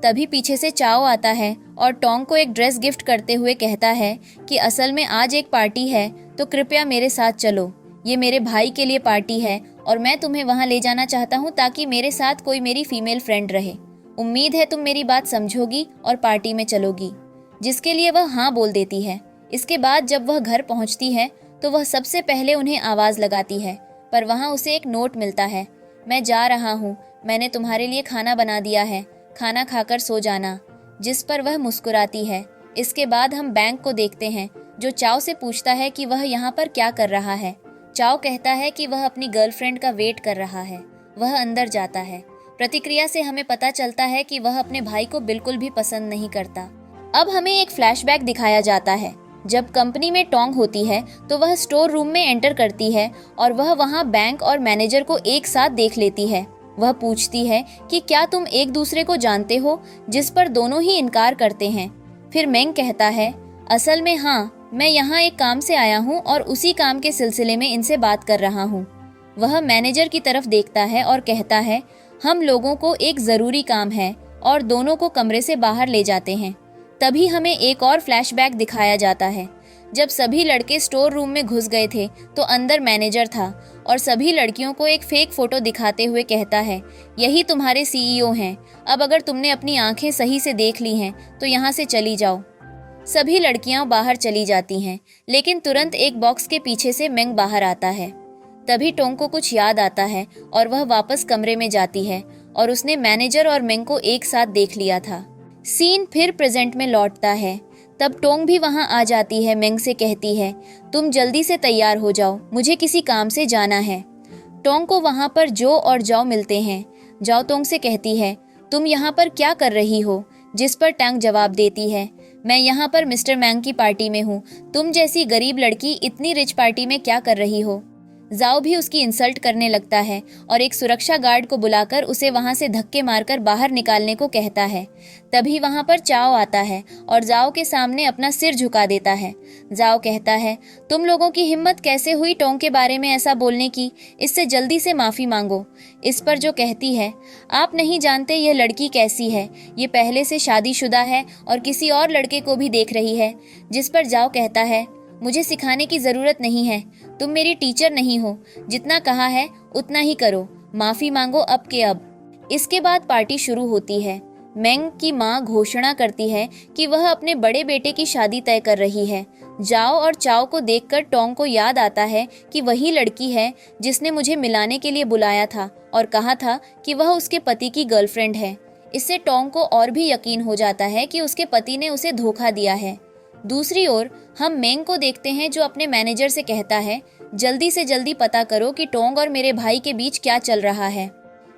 तभी पीछे से चाओ आता है और टोंग को एक ड्रेस गिफ्ट करते हुए कहता है कि असल में आज एक पार्टी है, तो कृपया मेरे साथ चलो। ये मेरे भाई के लिए पार्टी है और मैं तुम्हें वहाँ ले जाना चाहता हूँ ताकि मेरे साथ कोई मेरी फीमेल फ्रेंड रहे। उम्मीद है तुम मेरी बात समझोगी और पार्टी में चलोगी। जिसके लिए वह हाँ बोल देती है। इसके बाद जब वह घर पहुँचती है तो वह सबसे पहले उन्हें आवाज़ लगाती है, पर वहाँ उसे एक नोट मिलता है, मैं जा रहा हूँ, मैंने तुम्हारे लिए खाना बना दिया है, खाना खाकर सो जाना। जिस पर वह मुस्कुराती है। इसके बाद हम बैंक को देखते हैं, जो चाओ से पूछता है कि वह यहाँ पर क्या कर रहा है। चाओ कहता है कि वह अपनी गर्लफ्रेंड का वेट कर रहा है। वह अंदर जाता है। प्रतिक्रिया से हमें पता चलता है कि वह अपने भाई को बिल्कुल भी पसंद नहीं करता। अब हमें एक फ्लैशबैक दिखाया जाता है। जब कंपनी में टोंग होती है तो वह स्टोर रूम में एंटर करती है और वह वहाँ बैंक और मैनेजर को एक साथ देख लेती है। वह पूछती है कि क्या तुम एक दूसरे को जानते हो, जिस पर दोनों ही इनकार करते हैं। फिर मेंग कहता है, असल में हाँ, मैं यहाँ एक काम से आया हूँ और उसी काम के सिलसिले में इनसे बात कर रहा हूँ। वह मैनेजर की तरफ देखता है और कहता है, हम लोगों को एक ज़रूरी काम है, और दोनों को कमरे से बाहर ले जाते हैं। तभी हमें एक और फ्लैशबैक दिखाया जाता है। जब सभी लड़के स्टोर रूम में घुस गए थे तो अंदर मैनेजर था और सभी लड़कियों को एक फेक फोटो दिखाते हुए कहता है, यही तुम्हारे सीईओ हैं। अब अगर तुमने अपनी आंखें सही से देख ली हैं तो यहाँ से चली जाओ। सभी लड़कियां बाहर चली जाती हैं, लेकिन तुरंत एक बॉक्स के पीछे से मेंग बाहर आता है। तभी टोंग को कुछ याद आता है और वह वापस कमरे में जाती है और उसने मैनेजर और मेंग को एक साथ देख लिया था। सीन फिर प्रेजेंट में लौटता है। तब टोंग भी वहां आ जाती है। मेंग से कहती है, तुम जल्दी से तैयार हो जाओ, मुझे किसी काम से जाना है। टोंग को वहां पर जो और जाओ मिलते हैं। जाओ टोंग से कहती है, तुम यहाँ पर क्या कर रही हो? जिस पर टोंग जवाब देती है, मैं यहाँ पर मिस्टर मैंग की पार्टी में हूँ। तुम जैसी गरीब लड़की इतनी रिच पार्टी में क्या कर रही हो? जाओ भी उसकी इंसल्ट करने लगता है और एक सुरक्षा गार्ड को बुलाकर उसे वहां से धक्के मारकर बाहर निकालने को कहता है। तभी वहां पर चाओ आता है और जाओ के सामने अपना सिर झुका देता है। जाओ कहता है, तुम लोगों की हिम्मत कैसे हुई टोंग के बारे में ऐसा बोलने की? इससे जल्दी से माफी मांगो। इस पर जो कहती है, आप नहीं जानते यह लड़की कैसी है, ये पहले से शादीशुदा है और किसी और लड़के को भी देख रही है। जिस पर जाओ कहता है, मुझे सिखाने की जरूरत नहीं है, तुम मेरी टीचर नहीं हो, जितना कहा है उतना ही करो, माफी मांगो अब के अब। इसके बाद पार्टी शुरू होती है। मेंग की माँ घोषणा करती है कि वह अपने बड़े बेटे की शादी तय कर रही है। जाओ और चाओ को देखकर टोंग को याद आता है कि वही लड़की है जिसने मुझे मिलाने के लिए बुलाया था और कहा था कि वह उसके पति की गर्लफ्रेंड है। इससे टोंग को और भी यकीन हो जाता है कि उसके पति ने उसे धोखा दिया है। दूसरी ओर हम मेंग को देखते हैं, जो अपने मैनेजर से कहता है, जल्दी से जल्दी पता करो कि टोंग और मेरे भाई के बीच क्या चल रहा है।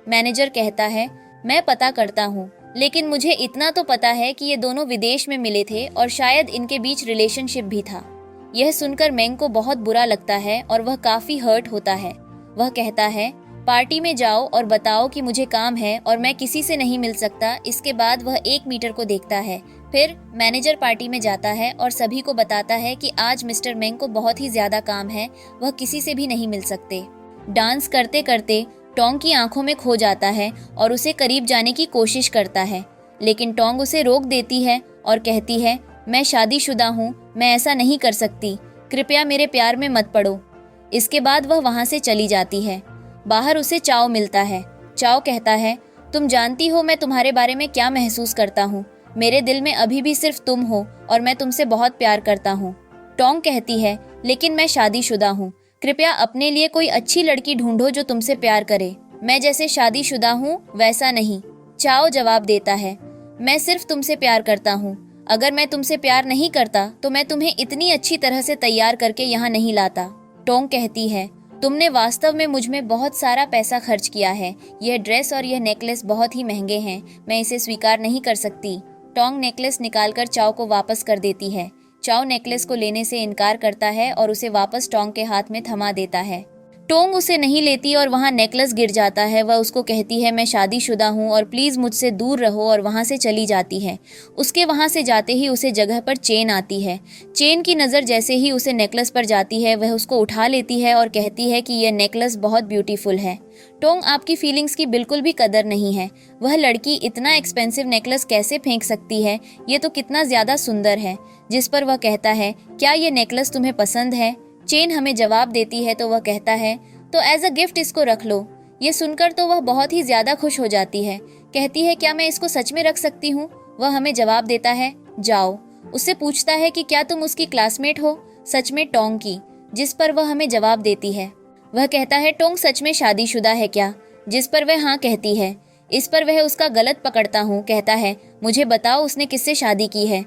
मैनेजर कहता है, मैं पता करता हूँ, लेकिन मुझे इतना तो पता है कि ये दोनों विदेश में मिले थे और शायद इनके बीच रिलेशनशिप भी था। यह सुनकर मेंग को बहुत बुरा लगता है और वह काफी हर्ट होता है। वह कहता है, पार्टी में जाओ और बताओ कि मुझे काम है और मैं किसी से नहीं मिल सकता। इसके बाद वह 1 मीटर को देखता है। फिर मैनेजर पार्टी में जाता है और सभी को बताता है कि आज मिस्टर मेंग को बहुत ही ज्यादा काम है, वह किसी से भी नहीं मिल सकते। डांस करते करते टोंग की आंखों में खो जाता है और उसे करीब जाने की कोशिश करता है, लेकिन टोंग उसे रोक देती है और कहती है, मैं शादीशुदा हूँ, मैं ऐसा नहीं कर सकती, कृपया मेरे प्यार में मत पड़ो। इसके बाद वह वहाँ से चली जाती है। बाहर उसे चाओ मिलता है। चाओ कहता है, तुम जानती हो मैं तुम्हारे बारे में क्या महसूस करता हूँ, मेरे दिल में अभी भी सिर्फ तुम हो और मैं तुमसे बहुत प्यार करता हूँ। टोंग कहती है, लेकिन मैं शादीशुदा हूँ, कृपया अपने लिए कोई अच्छी लड़की ढूंढो जो तुमसे प्यार करे, मैं जैसे शादीशुदा हूँ वैसा नहीं। चाओ जवाब देता है, मैं सिर्फ तुमसे प्यार करता हूँ, अगर मैं तुमसे प्यार नहीं करता तो मैं तुम्हें इतनी अच्छी तरह से तैयार करके यहाँ नहीं लाता। टोंग कहती है, तुमने वास्तव में मुझ में बहुत सारा पैसा खर्च किया है, यह ड्रेस और यह नेकलेस बहुत ही महंगे हैं, मैं इसे स्वीकार नहीं कर सकती। टोंग नेकलेस निकालकर चाओ को वापस कर देती है। चाओ नेकलेस को लेने से इनकार करता है और उसे वापस टोंग के हाथ में थमा देता है। टोंग उसे नहीं लेती और वहाँ नेकलेस गिर जाता है। वह उसको कहती है मैं शादीशुदा हूँ और प्लीज़ मुझसे दूर रहो, और वहाँ से चली जाती है। उसके वहाँ से जाते ही उसे जगह पर चेन आती है। चेन की नज़र जैसे ही उसे नेकलेस पर जाती है वह उसको उठा लेती है और कहती है कि यह नेकलेस बहुत ब्यूटीफुल है। टोंग आपकी फीलिंग्स की बिल्कुल भी कदर नहीं है। वह लड़की इतना एक्सपेंसिव नेकलेस कैसे फेंक सकती है, ये तो कितना ज़्यादा सुंदर है। जिस पर वह कहता है क्या ये नेकलेस तुम्हें पसंद है। चेन हमें जवाब देती है तो वह कहता है तो एज अ गिफ्ट इसको रख लो। ये सुनकर तो वह बहुत ही ज्यादा खुश हो जाती है। कहती है क्या मैं इसको सच में रख सकती हूँ। वह हमें जवाब देता है जाओ। उससे पूछता है कि क्या तुम उसकी क्लासमेट हो, सच में टोंग की। जिस पर वह हमें जवाब देती है। वह कहता है टोंग सच में शादीशुदा है क्या, जिस पर वह हाँ कहती है। इस पर वह उसका गलत पकड़ता हूँ, कहता है मुझे बताओ उसने किससे शादी की है।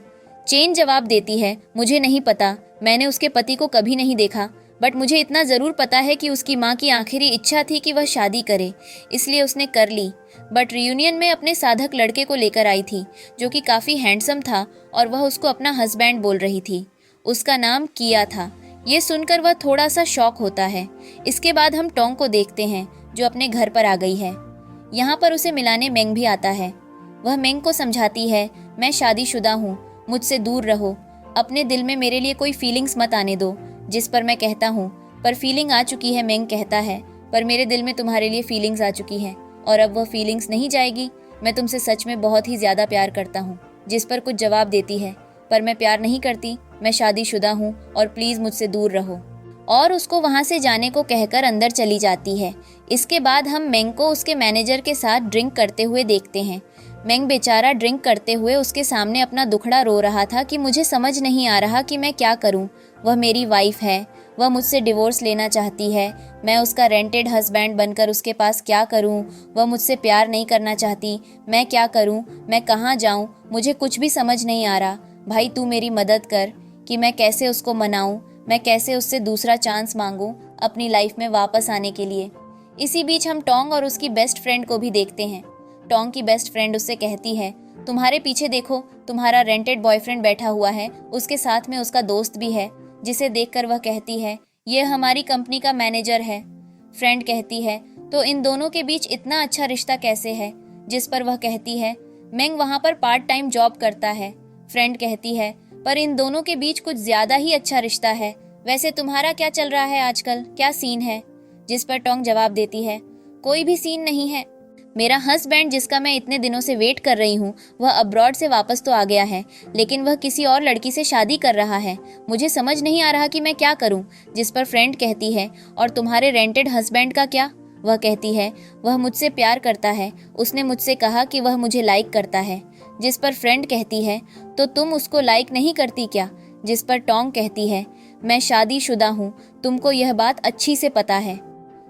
चेन जवाब देती है मुझे नहीं पता, मैंने उसके पति को कभी नहीं देखा, बट मुझे इतना ज़रूर पता है कि उसकी माँ की आखिरी इच्छा थी कि वह शादी करे, इसलिए उसने कर ली। बट रियूनियन में अपने साधक लड़के को लेकर आई थी जो कि काफ़ी हैंडसम था और वह उसको अपना हस्बैंड बोल रही थी। उसका नाम किया था। ये सुनकर वह थोड़ा सा शॉक होता है। इसके बाद हम टोंग को देखते हैं जो अपने घर पर आ गई है। यहाँ पर उसे मिलाने मेंग भी आता है। वह मेंग को समझाती है मैं शादीशुदा हूँ, मुझसे दूर रहो, अपने दिल में मेरे लिए कोई फीलिंग्स मत आने दो। जिस पर मैं कहता हूँ पर फीलिंग आ चुकी है। मेंग कहता है पर मेरे दिल में तुम्हारे लिए फीलिंग्स आ चुकी हैं और अब वह फीलिंग्स नहीं जाएगी। मैं तुमसे सच में बहुत ही ज़्यादा प्यार करता हूँ। जिस पर कुछ जवाब देती है पर मैं प्यार नहीं करती, मैं शादीशुदा हूँ और प्लीज़ मुझसे दूर रहो, और उसको वहाँ से जाने को कहकर अंदर चली जाती है। इसके बाद हम मेंग को उसके मैनेजर के साथ ड्रिंक करते हुए देखते हैं। मेंग बेचारा ड्रिंक करते हुए उसके सामने अपना दुखड़ा रो रहा था कि मुझे समझ नहीं आ रहा कि मैं क्या करूं। वह मेरी वाइफ है, वह मुझसे डिवोर्स लेना चाहती है, मैं उसका रेंटेड हस्बैंड बनकर उसके पास क्या करूं। वह मुझसे प्यार नहीं करना चाहती, मैं क्या करूं, मैं कहाँ जाऊं, मुझे कुछ भी समझ नहीं आ रहा। भाई तू मेरी मदद कर कि मैं कैसे उसको मनाऊं, मैं कैसे उससे दूसरा चांस मांगूं अपनी लाइफ में वापस आने के लिए। इसी बीच हम टोंग और उसकी बेस्ट फ्रेंड को भी देखते हैं। टोंग की बेस्ट फ्रेंड उससे कहती है तुम्हारे पीछे देखो, तुम्हारा रेंटेड बॉयफ्रेंड बैठा हुआ है, उसके साथ में उसका दोस्त भी है। जिसे देखकर वह कहती है ये हमारी कंपनी का मैनेजर है। फ्रेंड कहती है तो इन दोनों के बीच इतना अच्छा रिश्ता कैसे है। जिस पर वह कहती है मेंग वहाँ पर पार्ट टाइम जॉब करता है। फ्रेंड कहती है पर इन दोनों के बीच कुछ ज्यादा ही अच्छा रिश्ता है। वैसे तुम्हारा क्या चल रहा है आजकल, क्या सीन है। जिस पर टोंग जवाब देती है कोई भी सीन नहीं है, मेरा हस्बैंड जिसका मैं इतने दिनों से वेट कर रही हूँ वह अब्रॉड से वापस तो आ गया है, लेकिन वह किसी और लड़की से शादी कर रहा है। मुझे समझ नहीं आ रहा कि मैं क्या करूँ। जिस पर फ्रेंड कहती है और तुम्हारे रेंटेड हस्बैंड का क्या। वह कहती है वह मुझसे प्यार करता है, उसने मुझसे कहा कि वह मुझे लाइक करता है। जिस पर फ्रेंड कहती है तो तुम उसको लाइक नहीं करती क्या। जिस पर टोंग कहती है मैं शादीशुदा हूँ, तुमको यह बात अच्छी से पता है।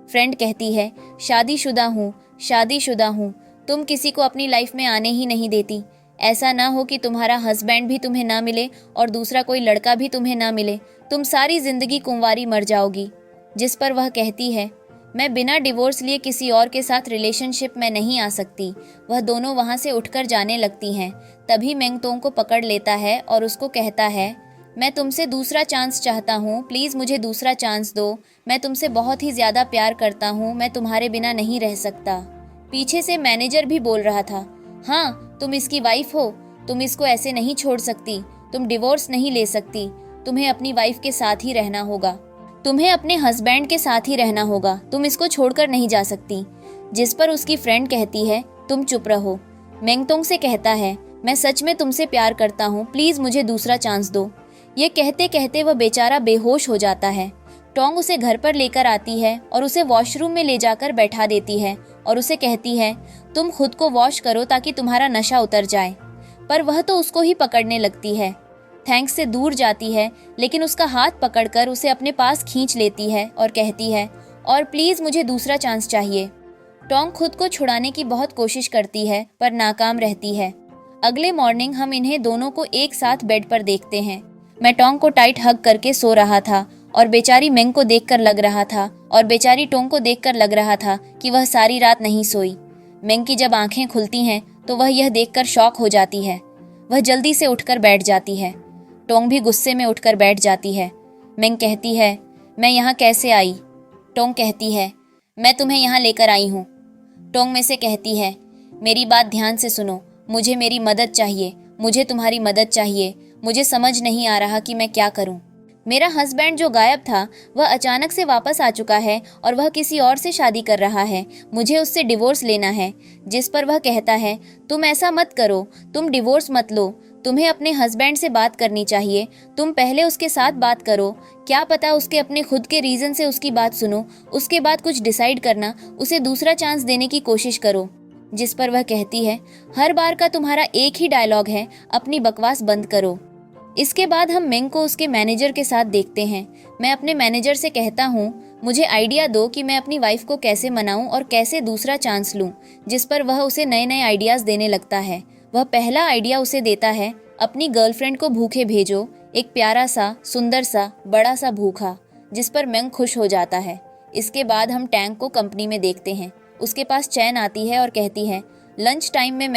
फ्रेंड कहती है शादीशुदा हूँ, शादीशुदा हूँ, तुम किसी को अपनी लाइफ में आने ही नहीं देती। ऐसा ना हो कि तुम्हारा हस्बैंड भी तुम्हें ना मिले और दूसरा कोई लड़का भी तुम्हें ना मिले, तुम सारी जिंदगी कुंवारी मर जाओगी। जिस पर वह कहती है मैं बिना डिवोर्स लिए किसी और के साथ रिलेशनशिप में नहीं आ सकती। वह दोनों वहाँ से उठकर जाने लगती हैं। तभी मेंग तोंग को पकड़ लेता है और उसको कहता है मैं तुमसे दूसरा चांस चाहता हूँ, प्लीज़ मुझे दूसरा चांस दो, मैं तुमसे बहुत ही ज़्यादा प्यार करता हूँ, मैं तुम्हारे बिना नहीं रह सकता। पीछे से मैनेजर भी बोल रहा था हाँ तुम इसकी वाइफ हो, तुम इसको ऐसे नहीं छोड़ सकती, तुम डिवोर्स नहीं ले सकती, तुम्हें अपनी वाइफ के साथ ही रहना होगा, तुम्हें अपने हस्बैंड के साथ ही रहना होगा, तुम इसको छोड़कर नहीं जा सकती। जिस पर उसकी फ्रेंड कहती है तुम चुप रहो। मेंग तोंग से कहता है मैं सच में तुमसे प्यार करता हूँ, प्लीज़ मुझे दूसरा चांस दो। ये कहते कहते वह बेचारा बेहोश हो जाता है। टोंग उसे घर पर लेकर आती है और उसे वॉशरूम में ले जाकर बैठा देती है और उसे कहती है तुम खुद को वॉश करो ताकि तुम्हारा नशा उतर जाए। पर वह तो उसको ही पकड़ने लगती है। थैंक्स से दूर जाती है, लेकिन उसका हाथ पकड़कर उसे अपने पास खींच लेती है और कहती है और प्लीज़ मुझे दूसरा चांस चाहिए। टोंग खुद को छुड़ाने की बहुत कोशिश करती है पर नाकाम रहती है। अगले मॉर्निंग हम इन्हें दोनों को एक साथ बेड पर देखते हैं। मैं टोंग को टाइट हग करके सो रहा था और बेचारी मेंग को देखकर लग रहा था और बेचारी टोंग को देखकर लग रहा था कि वह सारी रात नहीं सोई। मेंग की जब आंखें खुलती हैं तो वह यह देखकर शॉक हो जाती है। वह जल्दी से उठकर बैठ जाती है। टोंग भी गुस्से में उठकर बैठ जाती है। मेंग कहती है, मैं यहाँ कैसे आई? टोंग कहती है, मैं तुम्हें यहाँ लेकर आई हूँ। टोंग में से कहती है, मेरी बात ध्यान से सुनो, मुझे मेरी मदद चाहिए, मुझे तुम्हारी मदद चाहिए, मुझे समझ नहीं आ रहा कि मैं क्या करूं। मेरा हस्बैंड जो गायब था वह अचानक से वापस आ चुका है और वह किसी और से शादी कर रहा है। मुझे उससे डिवोर्स लेना है। जिस पर वह कहता है, तुम ऐसा मत करो, तुम डिवोर्स मत लो, तुम्हें अपने हस्बैंड से बात करनी चाहिए, तुम पहले उसके साथ बात करो, क्या पता उसके अपने खुद के रीज़न से उसकी बात सुनो, उसके बाद कुछ डिसाइड करना, उसे दूसरा चांस देने की कोशिश करो। जिस पर वह कहती है, हर बार का तुम्हारा एक ही डायलॉग है, अपनी बकवास बंद करो। इसके बाद हम मेंग को उसके मैनेजर के साथ देखते हैं। मैं अपने मैनेजर से कहता हूँ, मुझे आइडिया दो कि मैं अपनी वाइफ को कैसे मनाऊं और कैसे दूसरा चांस लूं। जिस पर वह उसे नए नए आइडियाज़ देने लगता है। वह पहला आइडिया उसे देता है, अपनी गर्लफ्रेंड को भूखे भेजो, एक प्यारा सा, सुंदर सा, बड़ा सा भूखा। जिस पर मेंग खुश हो जाता है। इसके बाद हम टैंक को कंपनी में देखते हैं। उसके पास चैन आती है और कहती है, लंच टाइम में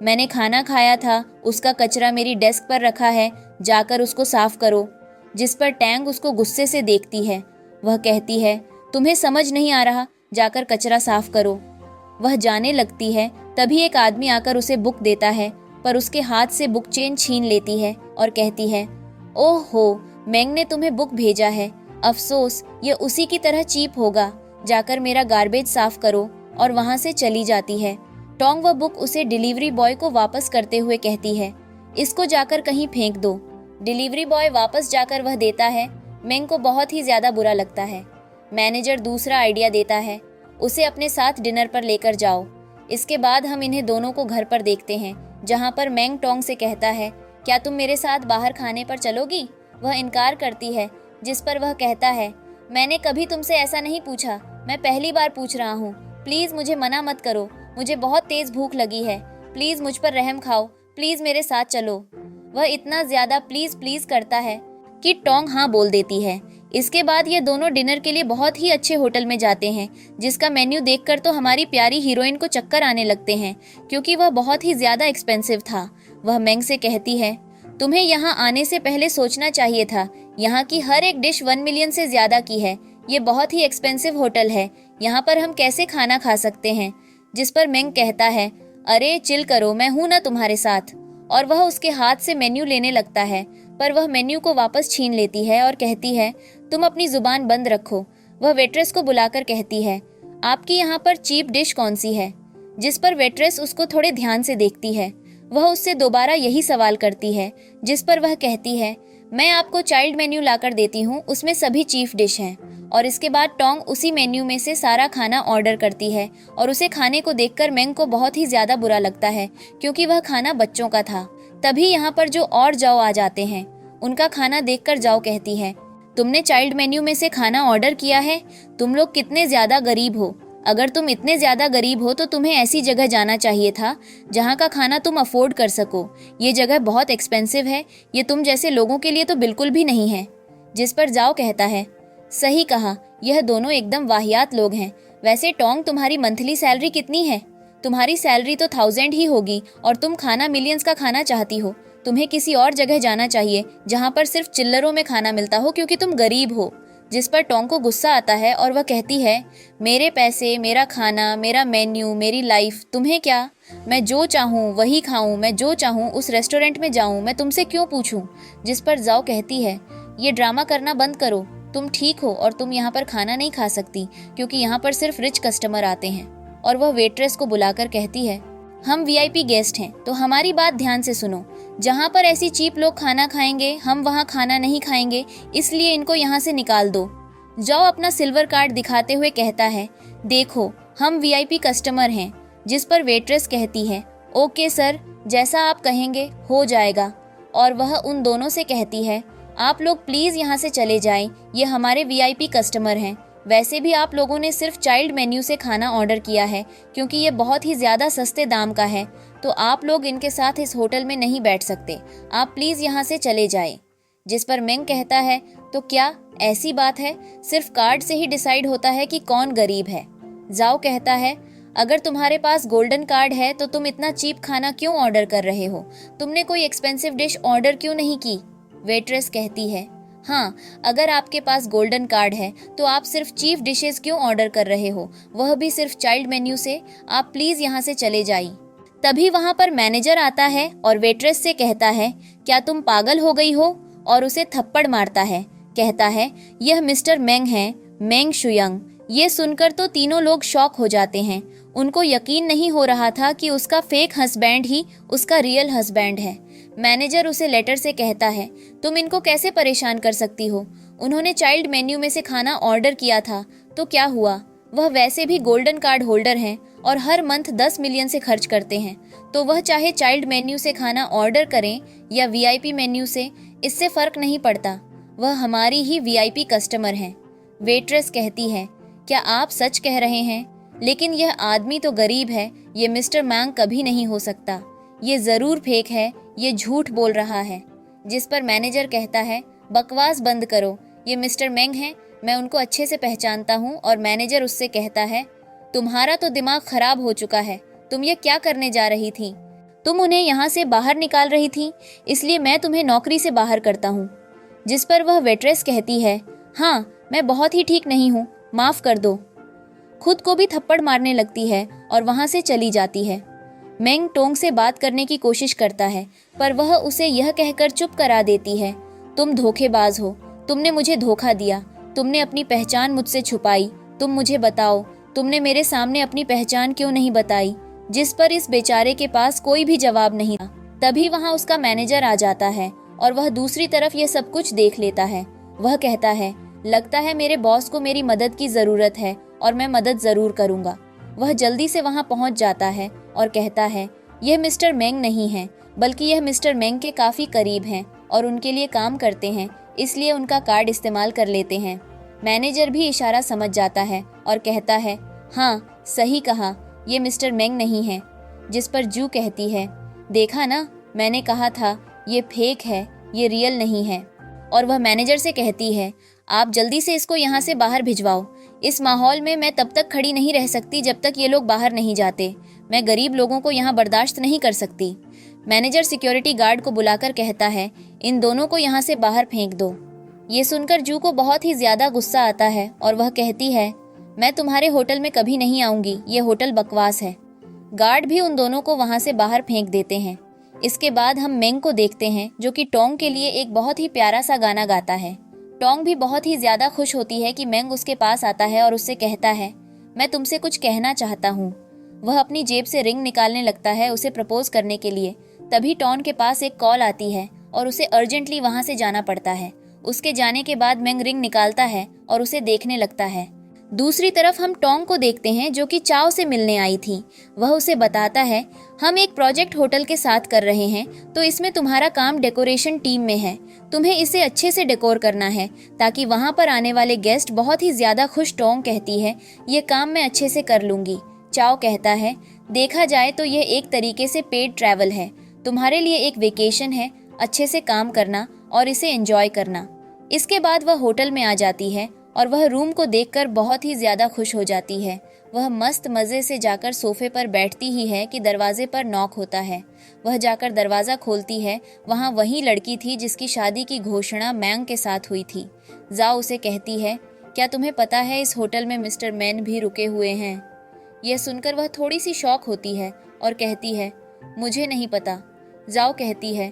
मैंने खाना खाया था, उसका कचरा मेरी डेस्क पर रखा है, जाकर उसको साफ करो। जिस पर टैंग उसको गुस्से से देखती है। वह कहती है, तुम्हें समझ नहीं आ रहा, जाकर कचरा साफ करो। वह जाने लगती है, तभी एक आदमी आकर उसे बुक देता है, पर उसके हाथ से बुक चेन छीन लेती है और कहती है, ओह हो, मेंग ने तुम्हें बुक भेजा है, अफसोस ये उसी की तरह चीप होगा, जाकर मेरा गार्बेज साफ करो। और वहां से चली जाती है। टोंग वह बुक उसे डिलीवरी बॉय को वापस करते हुए कहती है, इसको जाकर कहीं फेंक दो। डिलीवरी बॉय वापस जाकर वह देता है। मेंग को बहुत ही ज्यादा बुरा लगता है। मैनेजर दूसरा आइडिया देता है, उसे अपने साथ डिनर पर लेकर जाओ। इसके बाद हम इन्हें दोनों को घर पर देखते हैं, जहाँ पर मेंग टोंग से कहता है, क्या तुम मेरे साथ बाहर खाने पर चलोगी? वह इनकार करती है। जिस पर वह कहता है, मैंने कभी तुमसे ऐसा नहीं पूछा, मैं पहली बार पूछ रहा हूँ, प्लीज मुझे मना मत करो, मुझे बहुत तेज भूख लगी है, प्लीज मुझ पर रहम खाओ, प्लीज मेरे साथ चलो। वह इतना ज्यादा प्लीज प्लीज करता है कि टोंग हाँ बोल देती है। इसके बाद ये दोनों डिनर के लिए बहुत ही अच्छे होटल में जाते हैं, जिसका मेन्यू देखकर तो हमारी प्यारी हीरोइन को चक्कर आने लगते हैं, क्योंकि वह बहुत ही ज्यादा एक्सपेंसिव था। वह मेंग से कहती है, तुम्हें यहाँ आने से पहले सोचना चाहिए था, यहाँ की हर एक डिश 1 मिलियन से ज्यादा की है, ये बहुत ही एक्सपेंसिव होटल है, यहाँ पर हम कैसे खाना खा सकते हैं। जिस पर मेंग कहता है, अरे चिल करो, मैं हूं ना तुम्हारे साथ। और वह उसके हाथ से मेन्यू लेने लगता है, पर वह मेन्यू को वापस छीन लेती है और कहती है, तुम अपनी जुबान बंद रखो। वह वेट्रेस को बुलाकर कहती है, आपकी यहाँ पर चीप डिश कौन सी है? जिस पर वेट्रेस उसको थोड़े ध्यान से देखती है। वह उससे दोबारा यही सवाल करती है, जिस पर वह कहती है, मैं आपको चाइल्ड मेन्यू लाकर देती हूँ, उसमें सभी चीफ डिश हैं। और इसके बाद टोंग उसी मेन्यू में से सारा खाना ऑर्डर करती है और उसे खाने को देखकर मेंग को बहुत ही ज्यादा बुरा लगता है, क्योंकि वह खाना बच्चों का था। तभी यहाँ पर जो और जाओ आ जाते हैं। उनका खाना देखकर जाओ कहती है, तुमने चाइल्ड मेन्यू में से खाना ऑर्डर किया है? तुम लोग कितने ज्यादा गरीब हो। अगर तुम इतने ज्यादा गरीब हो तो तुम्हें ऐसी जगह जाना चाहिए था जहाँ का खाना तुम अफोर्ड कर सको। ये जगह बहुत एक्सपेंसिव है, ये तुम जैसे लोगों के लिए तो बिल्कुल भी नहीं है। जिस पर जाओ कहता है, सही कहा, यह दोनों एकदम वाहियात लोग हैं। वैसे टोंग, तुम्हारी मंथली सैलरी कितनी है? तुम्हारी सैलरी तो 1000 ही होगी और तुम खाना मिलियंस का खाना चाहती हो। तुम्हें किसी और जगह जाना चाहिए जहाँ पर सिर्फ चिल्लरों में खाना मिलता हो, क्योंकि तुम गरीब हो। जिस पर टोंग को गुस्सा आता है और वह कहती है, मेरे पैसे, मेरा खाना, मेरा मेन्यू, मेरी लाइफ, तुम्हें क्या? मैं जो चाहूँ वही खाऊं, मैं जो चाहूँ उस रेस्टोरेंट में जाऊँ, मैं तुमसे क्यों पूछूं? जिस पर जाओ कहती है, ये ड्रामा करना बंद करो, तुम ठीक हो और तुम यहाँ पर खाना नहीं खा सकती, क्योंकि यहाँ पर सिर्फ रिच कस्टमर आते हैं। और वह वेट्रेस को बुलाकर कहती है, हम वीआईपी गेस्ट हैं, तो हमारी बात ध्यान से सुनो। जहाँ पर ऐसी चीप लोग खाना खाएंगे, हम वहाँ खाना नहीं खाएंगे, इसलिए इनको यहाँ से निकाल दो। जाओ अपना सिल्वर कार्ड दिखाते हुए कहता है, देखो हम वीआईपी कस्टमर हैं। जिस पर वेट्रेस कहती है, ओके सर, जैसा आप कहेंगे हो जाएगा। और वह उन दोनों से कहती है, आप लोग प्लीज यहाँ से चले जाएं, ये हमारे वीआईपी कस्टमर हैं। वैसे भी आप लोगों ने सिर्फ चाइल्ड मेन्यू से खाना ऑर्डर किया है, क्योंकि ये बहुत ही ज़्यादा सस्ते दाम का है, तो आप लोग इनके साथ इस होटल में नहीं बैठ सकते। आप प्लीज़ यहाँ से चले जाएं। जिस पर मेंग कहता है, तो क्या ऐसी बात है, सिर्फ कार्ड से ही डिसाइड होता है कि कौन गरीब है? जाओ कहता है, अगर तुम्हारे पास गोल्डन कार्ड है तो तुम इतना चीप खाना क्यों ऑर्डर कर रहे हो? तुमने कोई एक्सपेंसिव डिश ऑर्डर क्यों नहीं की? वेट्रेस कहती है, हाँ, अगर आपके पास गोल्डन कार्ड है तो आप सिर्फ चीफ डिशेस क्यों ऑर्डर कर रहे हो, वह भी सिर्फ चाइल्ड मेन्यू से। आप प्लीज यहाँ से चले जाइए। तभी वहाँ पर मैनेजर आता है और वेट्रेस से कहता है, क्या तुम पागल हो गई हो, और उसे थप्पड़ मारता है। कहता है, यह मिस्टर मेंग है, मेंग शुयंग। ये सुनकर तो तीनों लोग शॉक हो जाते हैं। उनको यकीन नहीं हो रहा था कि उसका फेक हस्बैंड ही उसका रियल हस्बैंड है। मैनेजर उसे लेटर से कहता है, तुम इनको कैसे परेशान कर सकती हो, उन्होंने चाइल्ड मेन्यू में से खाना ऑर्डर किया था तो क्या हुआ, वह वैसे भी गोल्डन कार्ड होल्डर हैं और हर मंथ 10 मिलियन से खर्च करते हैं, तो वह चाहे चाइल्ड मेन्यू से खाना ऑर्डर करें या वीआईपी मेन्यू से, इससे फर्क नहीं पड़ता, वह हमारी ही वीआईपी कस्टमर हैं। वेट्रेस कहती है, क्या आप सच कह रहे हैं? लेकिन यह आदमी तो गरीब है, ये मिस्टर मैंग कभी नहीं हो सकता, ये जरूर फेक है, ये झूठ बोल रहा है। जिस पर मैनेजर कहता है, बकवास बंद करो, ये मिस्टर मेंग हैं, मैं उनको अच्छे से पहचानता हूँ। और मैनेजर उससे कहता है, तुम्हारा तो दिमाग खराब हो चुका है, तुम ये क्या करने जा रही थी? तुम उन्हें यहाँ से बाहर निकाल रही थी, इसलिए मैं तुम्हें नौकरी से बाहर करता हूँ। जिस पर वह वेट्रेस कहती है, हाँ, मैं बहुत ही ठीक नहीं हूँ, माफ कर दो। खुद को भी थप्पड़ मारने लगती है और वहाँ से चली जाती है। मेंग टोंग से बात करने की कोशिश करता है, पर वह उसे यह कहकर चुप करा देती है, तुम धोखेबाज हो, तुमने मुझे धोखा दिया, तुमने अपनी पहचान मुझसे छुपाई, तुम मुझे बताओ, तुमने मेरे सामने अपनी पहचान क्यों नहीं बताई? जिस पर इस बेचारे के पास कोई भी जवाब नहीं था। तभी वहाँ उसका मैनेजर आ जाता है और वह दूसरी तरफ यह सब कुछ देख लेता है। वह कहता है, लगता है मेरे बॉस को मेरी मदद की जरूरत है और मैं मदद जरूर करूंगा। वह जल्दी से वहां पहुंच जाता है और कहता है, यह मिस्टर मेंग नहीं है, बल्कि यह मिस्टर मेंग के काफी करीब हैं और उनके लिए काम करते हैं, इसलिए उनका कार्ड इस्तेमाल कर लेते हैं। मैनेजर भी इशारा समझ जाता है और कहता है, हाँ, सही कहा, ये मिस्टर मेंग नहीं है। जिस पर जू कहती है, देखा ना, मैंने कहा था, ये फेक है, ये रियल नहीं है। और वह मैनेजर से कहती है, आप जल्दी से इसको यहाँ से बाहर भिजवाओ, इस माहौल में मैं तब तक खड़ी नहीं रह सकती जब तक ये लोग बाहर नहीं जाते, मैं गरीब लोगों को यहाँ बर्दाश्त नहीं कर सकती। मैनेजर सिक्योरिटी गार्ड को बुलाकर कहता है, इन दोनों को यहाँ से बाहर फेंक दो। ये सुनकर जू को बहुत ही ज्यादा गुस्सा आता है और वह कहती है, मैं तुम्हारे होटल में कभी नहीं आऊंगी, ये होटल बकवास है। गार्ड भी उन दोनों को वहाँ से बाहर फेंक देते हैं। इसके बाद हम मेंग को देखते हैं, जो कि टोंग के लिए एक बहुत ही प्यारा सा गाना गाता है। टोंग भी बहुत ही ज्यादा खुश होती है कि मेंग उसके पास आता है और उससे कहता है, मैं तुमसे कुछ कहना चाहता हूँ। वह अपनी जेब से रिंग निकालने लगता है उसे प्रपोज करने के लिए। तभी टॉन के पास एक कॉल आती है और उसे अर्जेंटली वहां से जाना पड़ता है। उसके जाने के बाद मेंग रिंग निकालता है और उसे देखने लगता है। दूसरी तरफ हम टोंग को देखते हैं, जो कि चाओ से मिलने आई थी। वह उसे बताता है, हम एक प्रोजेक्ट होटल के साथ कर रहे हैं, तो इसमें तुम्हारा काम डेकोरेशन टीम में है। तुम्हें इसे अच्छे से डेकोर करना है ताकि वहां पर आने वाले गेस्ट बहुत ही ज्यादा खुश। टोंग कहती है, ये काम मैं अच्छे से कर लूंगी। चाओ कहता है, देखा जाए तो यह एक तरीके से पेड ट्रैवल है, तुम्हारे लिए एक वेकेशन है, अच्छे से काम करना और इसे एंजॉय करना। इसके बाद वह होटल में आ जाती है और वह रूम को देखकर बहुत ही ज्यादा खुश हो जाती है। वह मस्त मजे से जाकर सोफे पर बैठती ही है कि दरवाजे पर नॉक होता है। वह जाकर दरवाजा खोलती है, वहाँ वही लड़की थी जिसकी शादी की घोषणा मैंग के साथ हुई थी। जाओ उसे कहती है, क्या तुम्हें पता है इस होटल में मिस्टर मैन भी रुके हुए हैं? यह सुनकर वह थोड़ी सी शॉक होती है और कहती है, मुझे नहीं पता। जाओ कहती है,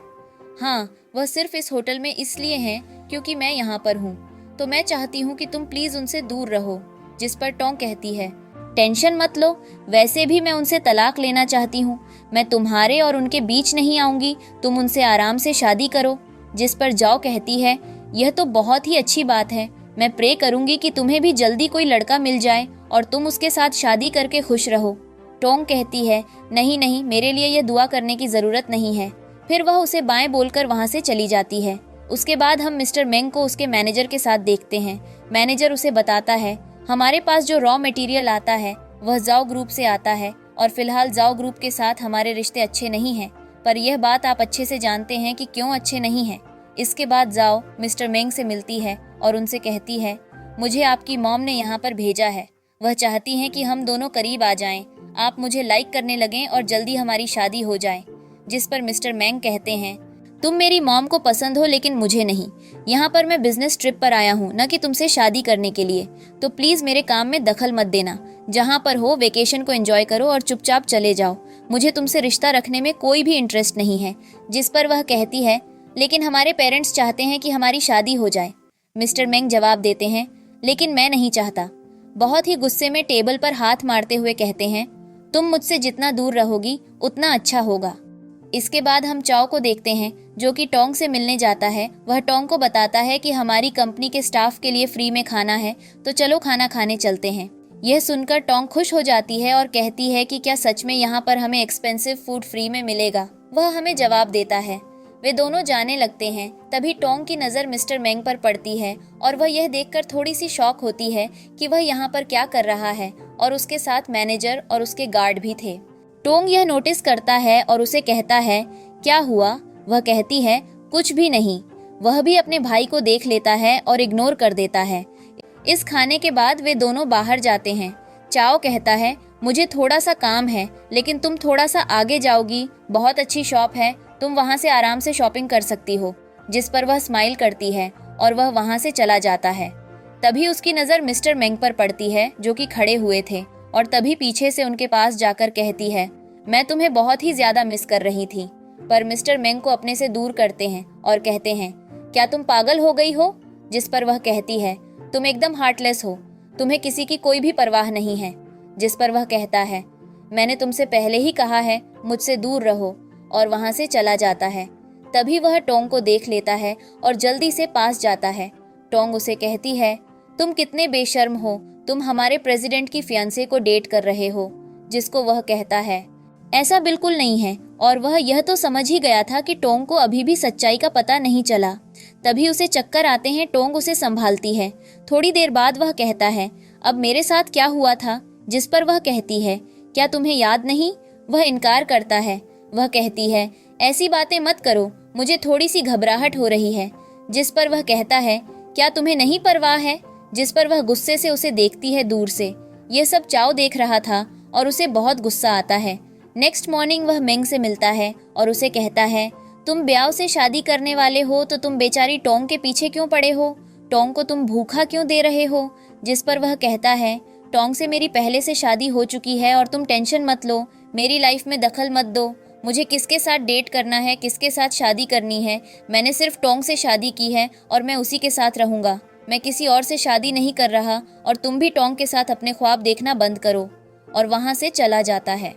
हाँ, वह सिर्फ इस होटल में इसलिए हैं क्योंकि मैं यहाँ पर हूँ, तो मैं चाहती हूँ कि तुम प्लीज उनसे दूर रहो। जिस पर टोंग कहती है, टेंशन मत लो, वैसे भी मैं उनसे तलाक लेना चाहती हूँ, मैं तुम्हारे और उनके बीच नहीं आऊंगी, तुम उनसे आराम से शादी करो। जिस पर जाओ कहती है, यह तो बहुत ही अच्छी बात है, मैं प्रे करूंगी कि तुम्हें भी जल्दी कोई लड़का मिल जाए और तुम उसके साथ शादी करके खुश रहो। टोंग कहती है, नहीं नहीं, मेरे लिए यह दुआ करने की जरूरत नहीं है। फिर वह उसे बाएं बोलकर वहां से चली जाती है। उसके बाद हम मिस्टर मेंग को उसके मैनेजर के साथ देखते हैं। मैनेजर उसे बताता है, हमारे पास जो रॉ मटेरियल आता है वह जाओ ग्रुप से आता है और फिलहाल जाओ ग्रुप के साथ हमारे रिश्ते अच्छे नहीं हैं, पर यह बात आप अच्छे से जानते हैं कि क्यों अच्छे नहीं हैं। इसके बाद जाओ मिस्टर मेंग से मिलती है और उनसे कहती है, मुझे आपकी मॉम ने यहाँ पर भेजा है, वह चाहती हैं कि हम दोनों करीब आ जाएं, आप मुझे लाइक करने लगें और जल्दी हमारी शादी हो जाए। जिस पर मिस्टर मेंग कहते हैं, तुम मेरी मॉम को पसंद हो लेकिन मुझे नहीं। यहाँ पर मैं बिजनेस ट्रिप पर आया हूँ, न कि तुमसे शादी करने के लिए। तो प्लीज मेरे काम में दखल मत देना। जहाँ पर हो वेकेशन को एंजॉय करो और चुपचाप चले जाओ। मुझे तुमसे रिश्ता रखने में कोई भी इंटरेस्ट नहीं है। जिस पर वह कहती है, लेकिन हमारे पेरेंट्स चाहते हैं कि हमारी शादी हो जाए। मिस्टर मेंग जवाब देते हैं, लेकिन मैं नहीं चाहता। बहुत ही गुस्से में टेबल पर हाथ मारते हुए कहते हैं, तुम मुझसे जितना दूर रहोगी उतना अच्छा होगा। इसके बाद हम चाओ को देखते हैं, जो कि टोंग से मिलने जाता है। वह टोंग को बताता है कि हमारी कंपनी के स्टाफ के लिए फ्री में खाना है, तो चलो खाना खाने चलते हैं। यह सुनकर टोंग खुश हो जाती है और कहती है कि क्या सच में यहाँ पर हमें एक्सपेंसिव फूड फ्री में मिलेगा। वह हमें जवाब देता है। वे दोनों जाने लगते हैं। तभी टोंग की नज़र मिस्टर मेंग पर पड़ती है और वह यह देखकर थोड़ी सी शॉक होती है कि वह यहाँ पर क्या कर रहा है, और उसके साथ मैनेजर और उसके गार्ड भी थे। टोंग यह नोटिस करता है और उसे कहता है, क्या हुआ? वह कहती है, कुछ भी नहीं। वह भी अपने भाई को देख लेता है और इग्नोर कर देता है। इस खाने के बाद वे दोनों बाहर जाते हैं। चाओ कहता है, मुझे थोड़ा सा काम है, लेकिन तुम थोड़ा सा आगे जाओगी, बहुत अच्छी शॉप है, तुम वहाँ से आराम से शॉपिंग कर सकती हो। जिस पर वह स्माइल करती है और वह वहाँ से चला जाता है। तभी उसकी नज़र मिस्टर मेंग पर पड़ती है, जो कि खड़े हुए थे, और तभी पीछे से उनके पास जाकर कहती है, मैं तुम्हें बहुत ही ज्यादा मिस कर रही थी। पर मिस्टर मेंग को अपने से दूर करते हैं और कहते हैं, क्या तुम पागल हो गई हो? जिस पर वह कहती है, तुम एकदम हार्टलेस हो, तुम्हें किसी की कोई भी परवाह नहीं है। जिस पर वह कहता है, मैंने तुमसे पहले ही कहा है मुझसे दूर रहो, और वहां से चला जाता है। तभी वह टोंग को देख लेता है और जल्दी से पास जाता है। टोंग उसे कहती है, तुम कितने बेशर्म हो, तुम हमारे प्रेसिडेंट की फियांसे को डेट कर रहे हो। जिसको वह कहता है, ऐसा बिल्कुल नहीं है, और वह यह तो समझ ही गया था कि टोंग को अभी भी सच्चाई का पता नहीं चला। तभी उसे चक्कर आते हैं। टोंग उसे संभालती है। थोड़ी देर बाद वह कहता है, अब मेरे साथ क्या हुआ था? जिस पर वह कहती है, क्या तुम्हें याद नहीं? वह इनकार करता है। वह कहती है, ऐसी बातें मत करो, मुझे थोड़ी सी घबराहट हो रही है। जिस पर वह कहता है, क्या तुम्हें नहीं परवाह है? जिस पर वह गुस्से से उसे देखती है दूर से। यह सब चाओ देख रहा था और उसे बहुत गुस्सा आता है। नेक्स्ट मॉर्निंग वह मेंग से मिलता है और उसे कहता है, तुम ब्याह से शादी करने वाले हो तो तुम बेचारी टोंग के पीछे क्यों पड़े हो? टोंग को तुम भूखा क्यों दे रहे हो? जिस पर वह कहता है, टोंग से मेरी पहले से शादी हो चुकी है और तुम टेंशन मत लो, मेरी लाइफ में दखल मत दो। मुझे किसके साथ डेट करना है, किसके साथ शादी करनी है, मैंने सिर्फ टोंग से शादी की है और मैं उसी के साथ रहूंगा। मैं किसी और से शादी नहीं कर रहा, और तुम भी टोंग के साथ अपने ख्वाब देखना बंद करो। और वहां से चला जाता है।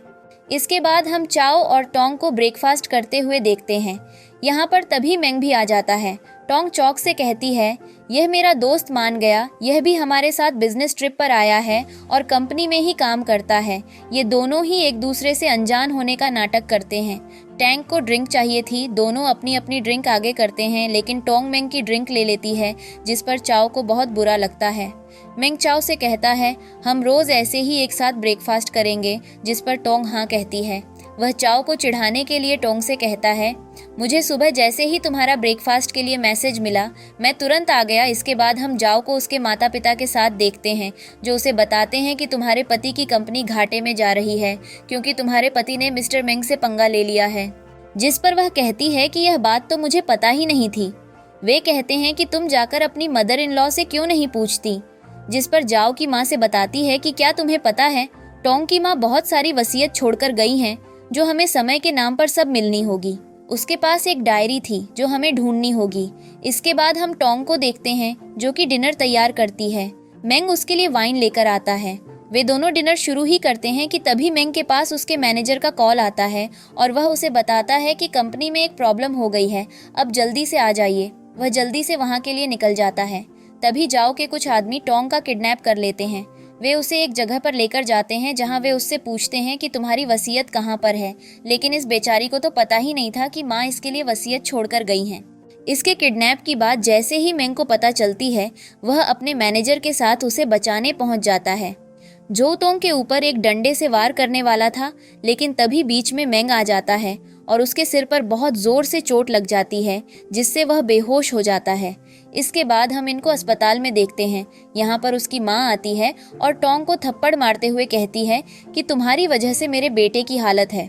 इसके बाद हम चाओ और टोंग को ब्रेकफास्ट करते हुए देखते हैं। यहाँ पर तभी मेंग भी आ जाता है। टोंग चौक से कहती है, यह मेरा दोस्त मान गया, यह भी हमारे साथ बिजनेस ट्रिप पर आया है और कंपनी में ही काम करता है। ये दोनों ही एक दूसरे से अनजान होने का नाटक करते हैं। टैंक को ड्रिंक चाहिए थी, दोनों अपनी अपनी ड्रिंक आगे करते हैं, लेकिन टोंग मेंग की ड्रिंक ले लेती है, जिस पर चाओ को बहुत बुरा लगता है। मेंग चाओ से कहता है, हम रोज ऐसे ही एक साथ ब्रेकफास्ट करेंगे। जिस पर टोंग हाँ कहती है। वह चाओ को चिढ़ाने के लिए टोंग से कहता है, मुझे सुबह जैसे ही तुम्हारा ब्रेकफास्ट के लिए मैसेज मिला, मैं तुरंत आ गया। इसके बाद हम जाओ को उसके माता पिता के साथ देखते हैं, जो उसे बताते हैं कि तुम्हारे पति की कंपनी घाटे में जा रही है, क्योंकि तुम्हारे पति ने मिस्टर मेंग से पंगा ले लिया है। जिस पर वह कहती है कि यह बात तो मुझे पता ही नहीं थी। वे कहते हैं कि तुम जाकर अपनी मदर इन लॉ से क्यों नहीं पूछती। जिस पर जाओ की माँ से बताती है कि क्या तुम्हें पता है, टोंग की माँ बहुत सारी वसीयत छोड़कर गई हैं, जो हमें समय के नाम पर सब मिलनी होगी। उसके पास एक डायरी थी जो हमें ढूंढनी होगी। इसके बाद हम टोंग को देखते हैं, जो कि डिनर तैयार करती है। मेंग उसके लिए वाइन लेकर आता है। वे दोनों डिनर शुरू ही करते हैं कि तभी मेंग के पास उसके मैनेजर का कॉल आता है और वह उसे बताता है कि कंपनी में एक प्रॉब्लम हो गई है, अब जल्दी से आ जाइए। वह जल्दी से वहाँ के लिए निकल जाता है। तभी जाओ के कुछ आदमी टोंग का किडनैप कर लेते हैं। वे उसे एक जगह पर लेकर जाते हैं, जहां वे उससे पूछते हैं कि तुम्हारी वसीयत कहां पर है। लेकिन इस बेचारी को तो पता ही नहीं था कि माँ इसके लिए वसीयत छोड़कर गई हैं। इसके किडनैप की बात जैसे ही मेंग को पता चलती है, वह अपने मैनेजर के साथ उसे बचाने पहुंच जाता है। जो टोंग के ऊपर एक डंडे से वार करने वाला था, लेकिन तभी बीच में मेंग आ जाता है और उसके सिर पर बहुत जोर से चोट लग जाती है, जिससे वह बेहोश हो जाता है। इसके बाद हम इनको अस्पताल में देखते हैं। यहाँ पर उसकी माँ आती है और टोंग को थप्पड़ मारते हुए कहती है कि तुम्हारी वजह से मेरे बेटे की हालत है।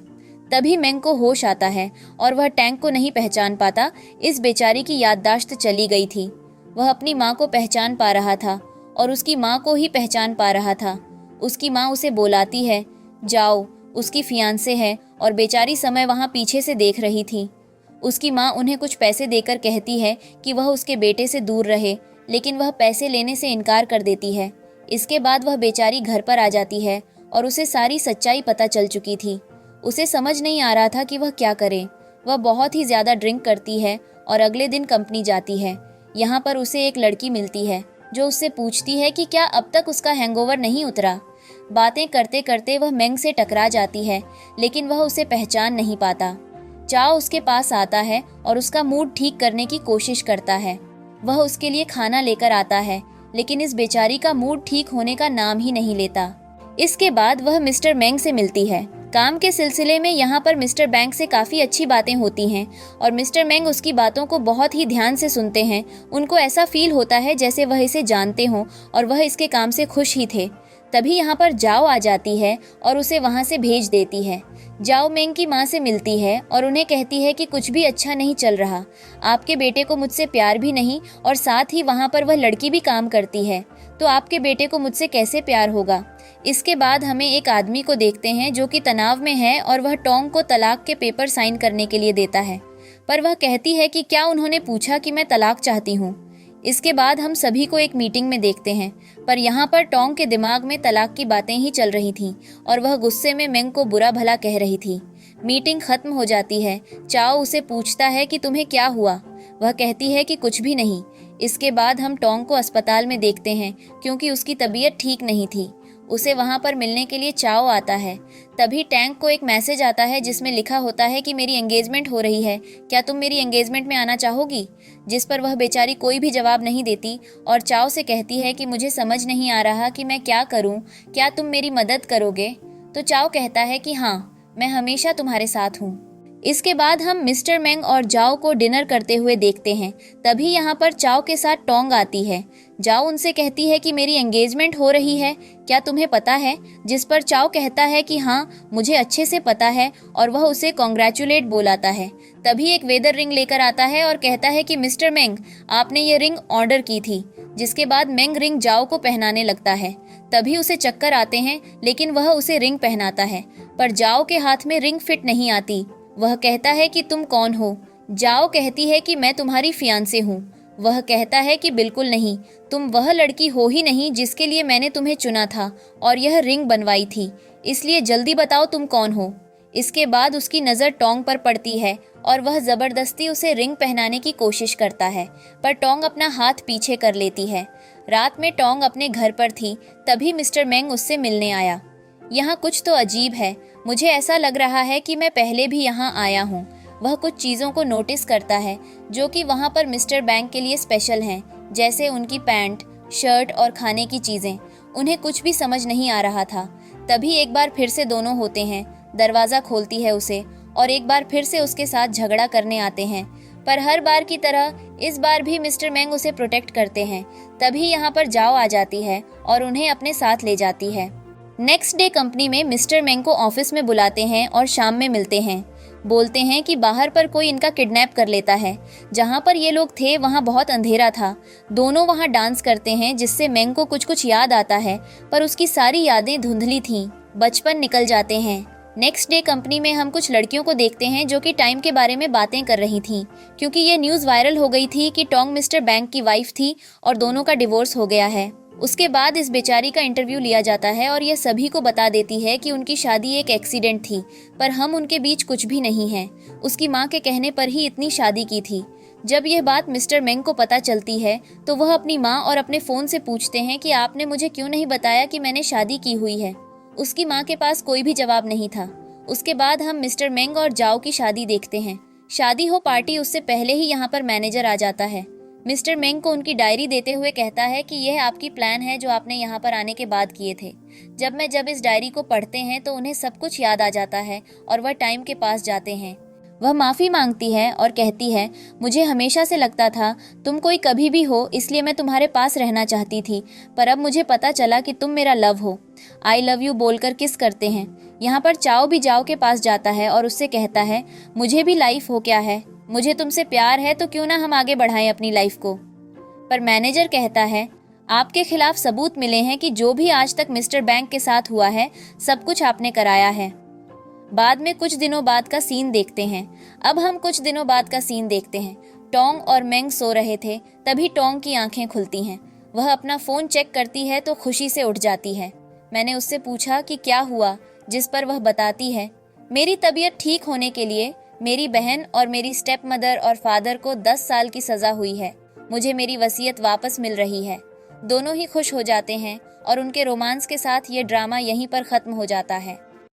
तभी मेंग को होश आता है और वह टैंक को नहीं पहचान पाता। इस बेचारी की याददाश्त चली गई थी। वह अपनी माँ को पहचान पा रहा था और उसकी माँ को ही पहचान पा रहा था। उसकी माँ उसे बुलाती है, जाओ, उसकी फियांसे है, और बेचारी समय वहाँ पीछे से देख रही थी। उसकी माँ उन्हें कुछ पैसे देकर कहती है कि वह उसके बेटे से दूर रहे, लेकिन वह पैसे लेने से इनकार कर देती है। इसके बाद वह बेचारी घर पर आ जाती है और उसे सारी सच्चाई पता चल चुकी थी। उसे समझ नहीं आ रहा था कि वह क्या करे। वह बहुत ही ज़्यादा ड्रिंक करती है और अगले दिन कंपनी जाती है। यहाँ पर उसे एक लड़की मिलती है जो उससे पूछती है कि क्या अब तक उसका हैंगओवर नहीं उतरा। बातें करते करते वह मेंग से टकरा जाती है, लेकिन वह उसे पहचान नहीं पाता। चाओ उसके पास आता है और उसका मूड ठीक करने की कोशिश करता है। वह उसके लिए खाना लेकर आता है, लेकिन इस बेचारी का मूड ठीक होने का नाम ही नहीं लेता। इसके बाद वह मिस्टर मेंग से मिलती है। काम के सिलसिले में यहाँ पर मिस्टर बैंक से काफ़ी अच्छी बातें होती हैं और मिस्टर मेंग उसकी बातों को बहुत ही ध्यान से सुनते हैं। उनको ऐसा फील होता है जैसे वह इसे जानते हों और वह इसके काम से खुश ही थे। तभी यहाँ पर जाओ आ जाती है और उसे वहाँ से भेज देती है। जाओ मेंग की माँ से मिलती है और उन्हें कहती है कि कुछ भी अच्छा नहीं चल रहा। आपके बेटे को मुझसे प्यार भी नहीं और साथ ही वहाँ पर वह लड़की भी काम करती है, तो आपके बेटे को मुझसे कैसे प्यार होगा। इसके बाद हमें एक आदमी को देखते हैं जो कि तनाव में है और वह टोंग को तलाक के पेपर साइन करने के लिए देता है, पर वह कहती है कि क्या उन्होंने पूछा कि मैं तलाक चाहती हूँ। इसके बाद हम सभी को एक मीटिंग में देखते हैं, पर यहाँ पर टोंग के दिमाग में तलाक की बातें ही चल रही थीं और वह गुस्से में मेंग को बुरा भला कह रही थी। मीटिंग खत्म हो जाती है। चाओ उसे पूछता है कि तुम्हें क्या हुआ। वह कहती है कि कुछ भी नहीं। इसके बाद हम टोंग को अस्पताल में देखते हैं क्योंकि उसकी तबीयत ठीक नहीं थी। उसे वहाँ पर मिलने के लिए चाओ आता है। तभी टैंक को एक मैसेज आता है जिसमें लिखा होता है कि मेरी एंगेजमेंट हो रही है, क्या तुम मेरी एंगेजमेंट में आना चाहोगी। जिस पर वह बेचारी कोई भी जवाब नहीं देती और चाओ से कहती है कि मुझे समझ नहीं आ रहा कि मैं क्या करूं, क्या तुम मेरी मदद करोगे। तो चाओ कहता है कि हाँ, मैं हमेशा तुम्हारे साथ हूँ। इसके बाद हम मिस्टर मेंग और जाओ को डिनर करते हुए देखते हैं। तभी यहाँ पर चाओ के साथ टोंग आती है। जाओ उनसे कहती है कि मेरी एंगेजमेंट हो रही है, क्या तुम्हें पता है। जिस पर चाओ कहता है कि हाँ, मुझे अच्छे से पता है, और वह उसे कॉन्ग्रेचुलेट बोलाता है। तभी एक वेदर रिंग लेकर आता है और कहता है कि मिस्टर मेंग, आपने ये रिंग ऑर्डर की थी। जिसके बाद मेंग रिंग जाओ को पहनाने लगता है। तभी उसे चक्कर आते हैं, लेकिन वह उसे रिंग पहनाता है, पर जाओ के हाथ में रिंग फिट नहीं आती। वह कहता है कि तुम कौन हो। जाओ कहती है कि मैं तुम्हारी फियांसे हूँ। वह कहता है कि बिल्कुल नहीं, तुम वह लड़की हो ही नहीं जिसके लिए मैंने तुम्हें चुना था और यह रिंग बनवाई थी, इसलिए जल्दी बताओ तुम कौन हो। इसके बाद उसकी नज़र टोंग पर पड़ती है और वह ज़बरदस्ती उसे रिंग पहनाने की कोशिश करता है, पर टोंग अपना हाथ पीछे कर लेती है। रात में टोंग अपने घर पर थी, तभी मिस्टर मेंग उससे मिलने आया। यहाँ कुछ तो अजीब है, मुझे ऐसा लग रहा है कि मैं पहले भी यहाँ आया हूँ। वह कुछ चीज़ों को नोटिस करता है जो कि वहाँ पर मिस्टर बैंक के लिए स्पेशल हैं, जैसे उनकी पैंट, शर्ट और खाने की चीज़ें। उन्हें कुछ भी समझ नहीं आ रहा था। तभी एक बार फिर से दोनों होते हैं। दरवाज़ा खोलती है उसे और एक बार फिर से उसके साथ झगड़ा करने आते हैं, पर हर बार की तरह इस बार भी मिस्टर मेंग उसे प्रोटेक्ट करते हैं। तभी यहाँ पर जाओ आ जाती है और उन्हें अपने साथ ले जाती है। नेक्स्ट डे कंपनी में मिस्टर मेंग को ऑफिस में बुलाते हैं और शाम में मिलते हैं। बोलते हैं कि बाहर पर कोई इनका किडनैप कर लेता है। जहाँ पर ये लोग थे वहाँ बहुत अंधेरा था। दोनों वहाँ डांस करते हैं जिससे मेंग को कुछ कुछ याद आता है, पर उसकी सारी यादें धुंधली थीं। बचपन निकल जाते हैं। नेक्स्ट डे कंपनी में हम कुछ लड़कियों को देखते हैं जो कि टाइम के बारे में बातें कर रही थीं, क्योंकि ये न्यूज़ वायरल हो गई थी कि टोंग मिस्टर बैंक की वाइफ थी और दोनों का डिवोर्स हो गया है। उसके बाद इस बेचारी का इंटरव्यू लिया जाता है और यह सभी को बता देती है कि उनकी शादी एक एक्सीडेंट थी, पर हम उनके बीच कुछ भी नहीं हैं। उसकी माँ के कहने पर ही इतनी शादी की थी। जब यह बात मिस्टर मेंग को पता चलती है तो वह अपनी माँ और अपने फ़ोन से पूछते हैं कि आपने मुझे क्यों नहीं बताया कि मैंने शादी की हुई है। उसकी माँ के पास कोई भी जवाब नहीं था। उसके बाद हम मिस्टर मेंग और जाओ की शादी देखते हैं। शादी हो पार्टी उससे पहले ही यहाँ पर मैनेजर आ जाता है। मिस्टर मेंग को उनकी डायरी देते हुए कहता है कि यह आपकी प्लान है जो आपने यहाँ पर आने के बाद किए थे। जब इस डायरी को पढ़ते हैं तो उन्हें सब कुछ याद आ जाता है और वह टाइम के पास जाते हैं। वह माफ़ी मांगती है और कहती है, मुझे हमेशा से लगता था तुम कोई कभी भी हो, इसलिए मैं तुम्हारे पास रहना चाहती थी, पर अब मुझे पता चला कि तुम मेरा लव हो। आई लव यू बोलकर किस करते हैं। यहाँ पर चाओ भी जाओ के पास जाता है और उससे कहता है, मुझे भी लाइफ हो क्या है, मुझे तुमसे प्यार है तो क्यों ना हम आगे बढ़ाएं अपनी लाइफ को। पर मैनेजर कहता है, आपके खिलाफ सबूत मिले हैं कि जो भी आज तक मिस्टर बैंक के साथ हुआ है सब कुछ आपने कराया है। बाद में कुछ दिनों बाद का सीन देखते हैं। अब हम कुछ दिनों बाद का सीन देखते हैं। टोंग और मेंग सो रहे थे, तभी टोंग की आंखें खुलती हैं। वह अपना फ़ोन चेक करती है तो खुशी से उठ जाती है। मैंने उससे पूछा कि क्या हुआ, जिस पर वह बताती है, मेरी तबीयत ठीक होने के लिए मेरी बहन और मेरी स्टेप मदर और फादर को 10 साल की सज़ा हुई है। मुझे मेरी वसीयत वापस मिल रही है। दोनों ही खुश हो जाते हैं और उनके रोमांस के साथ ये ड्रामा यहीं पर ख़त्म हो जाता है।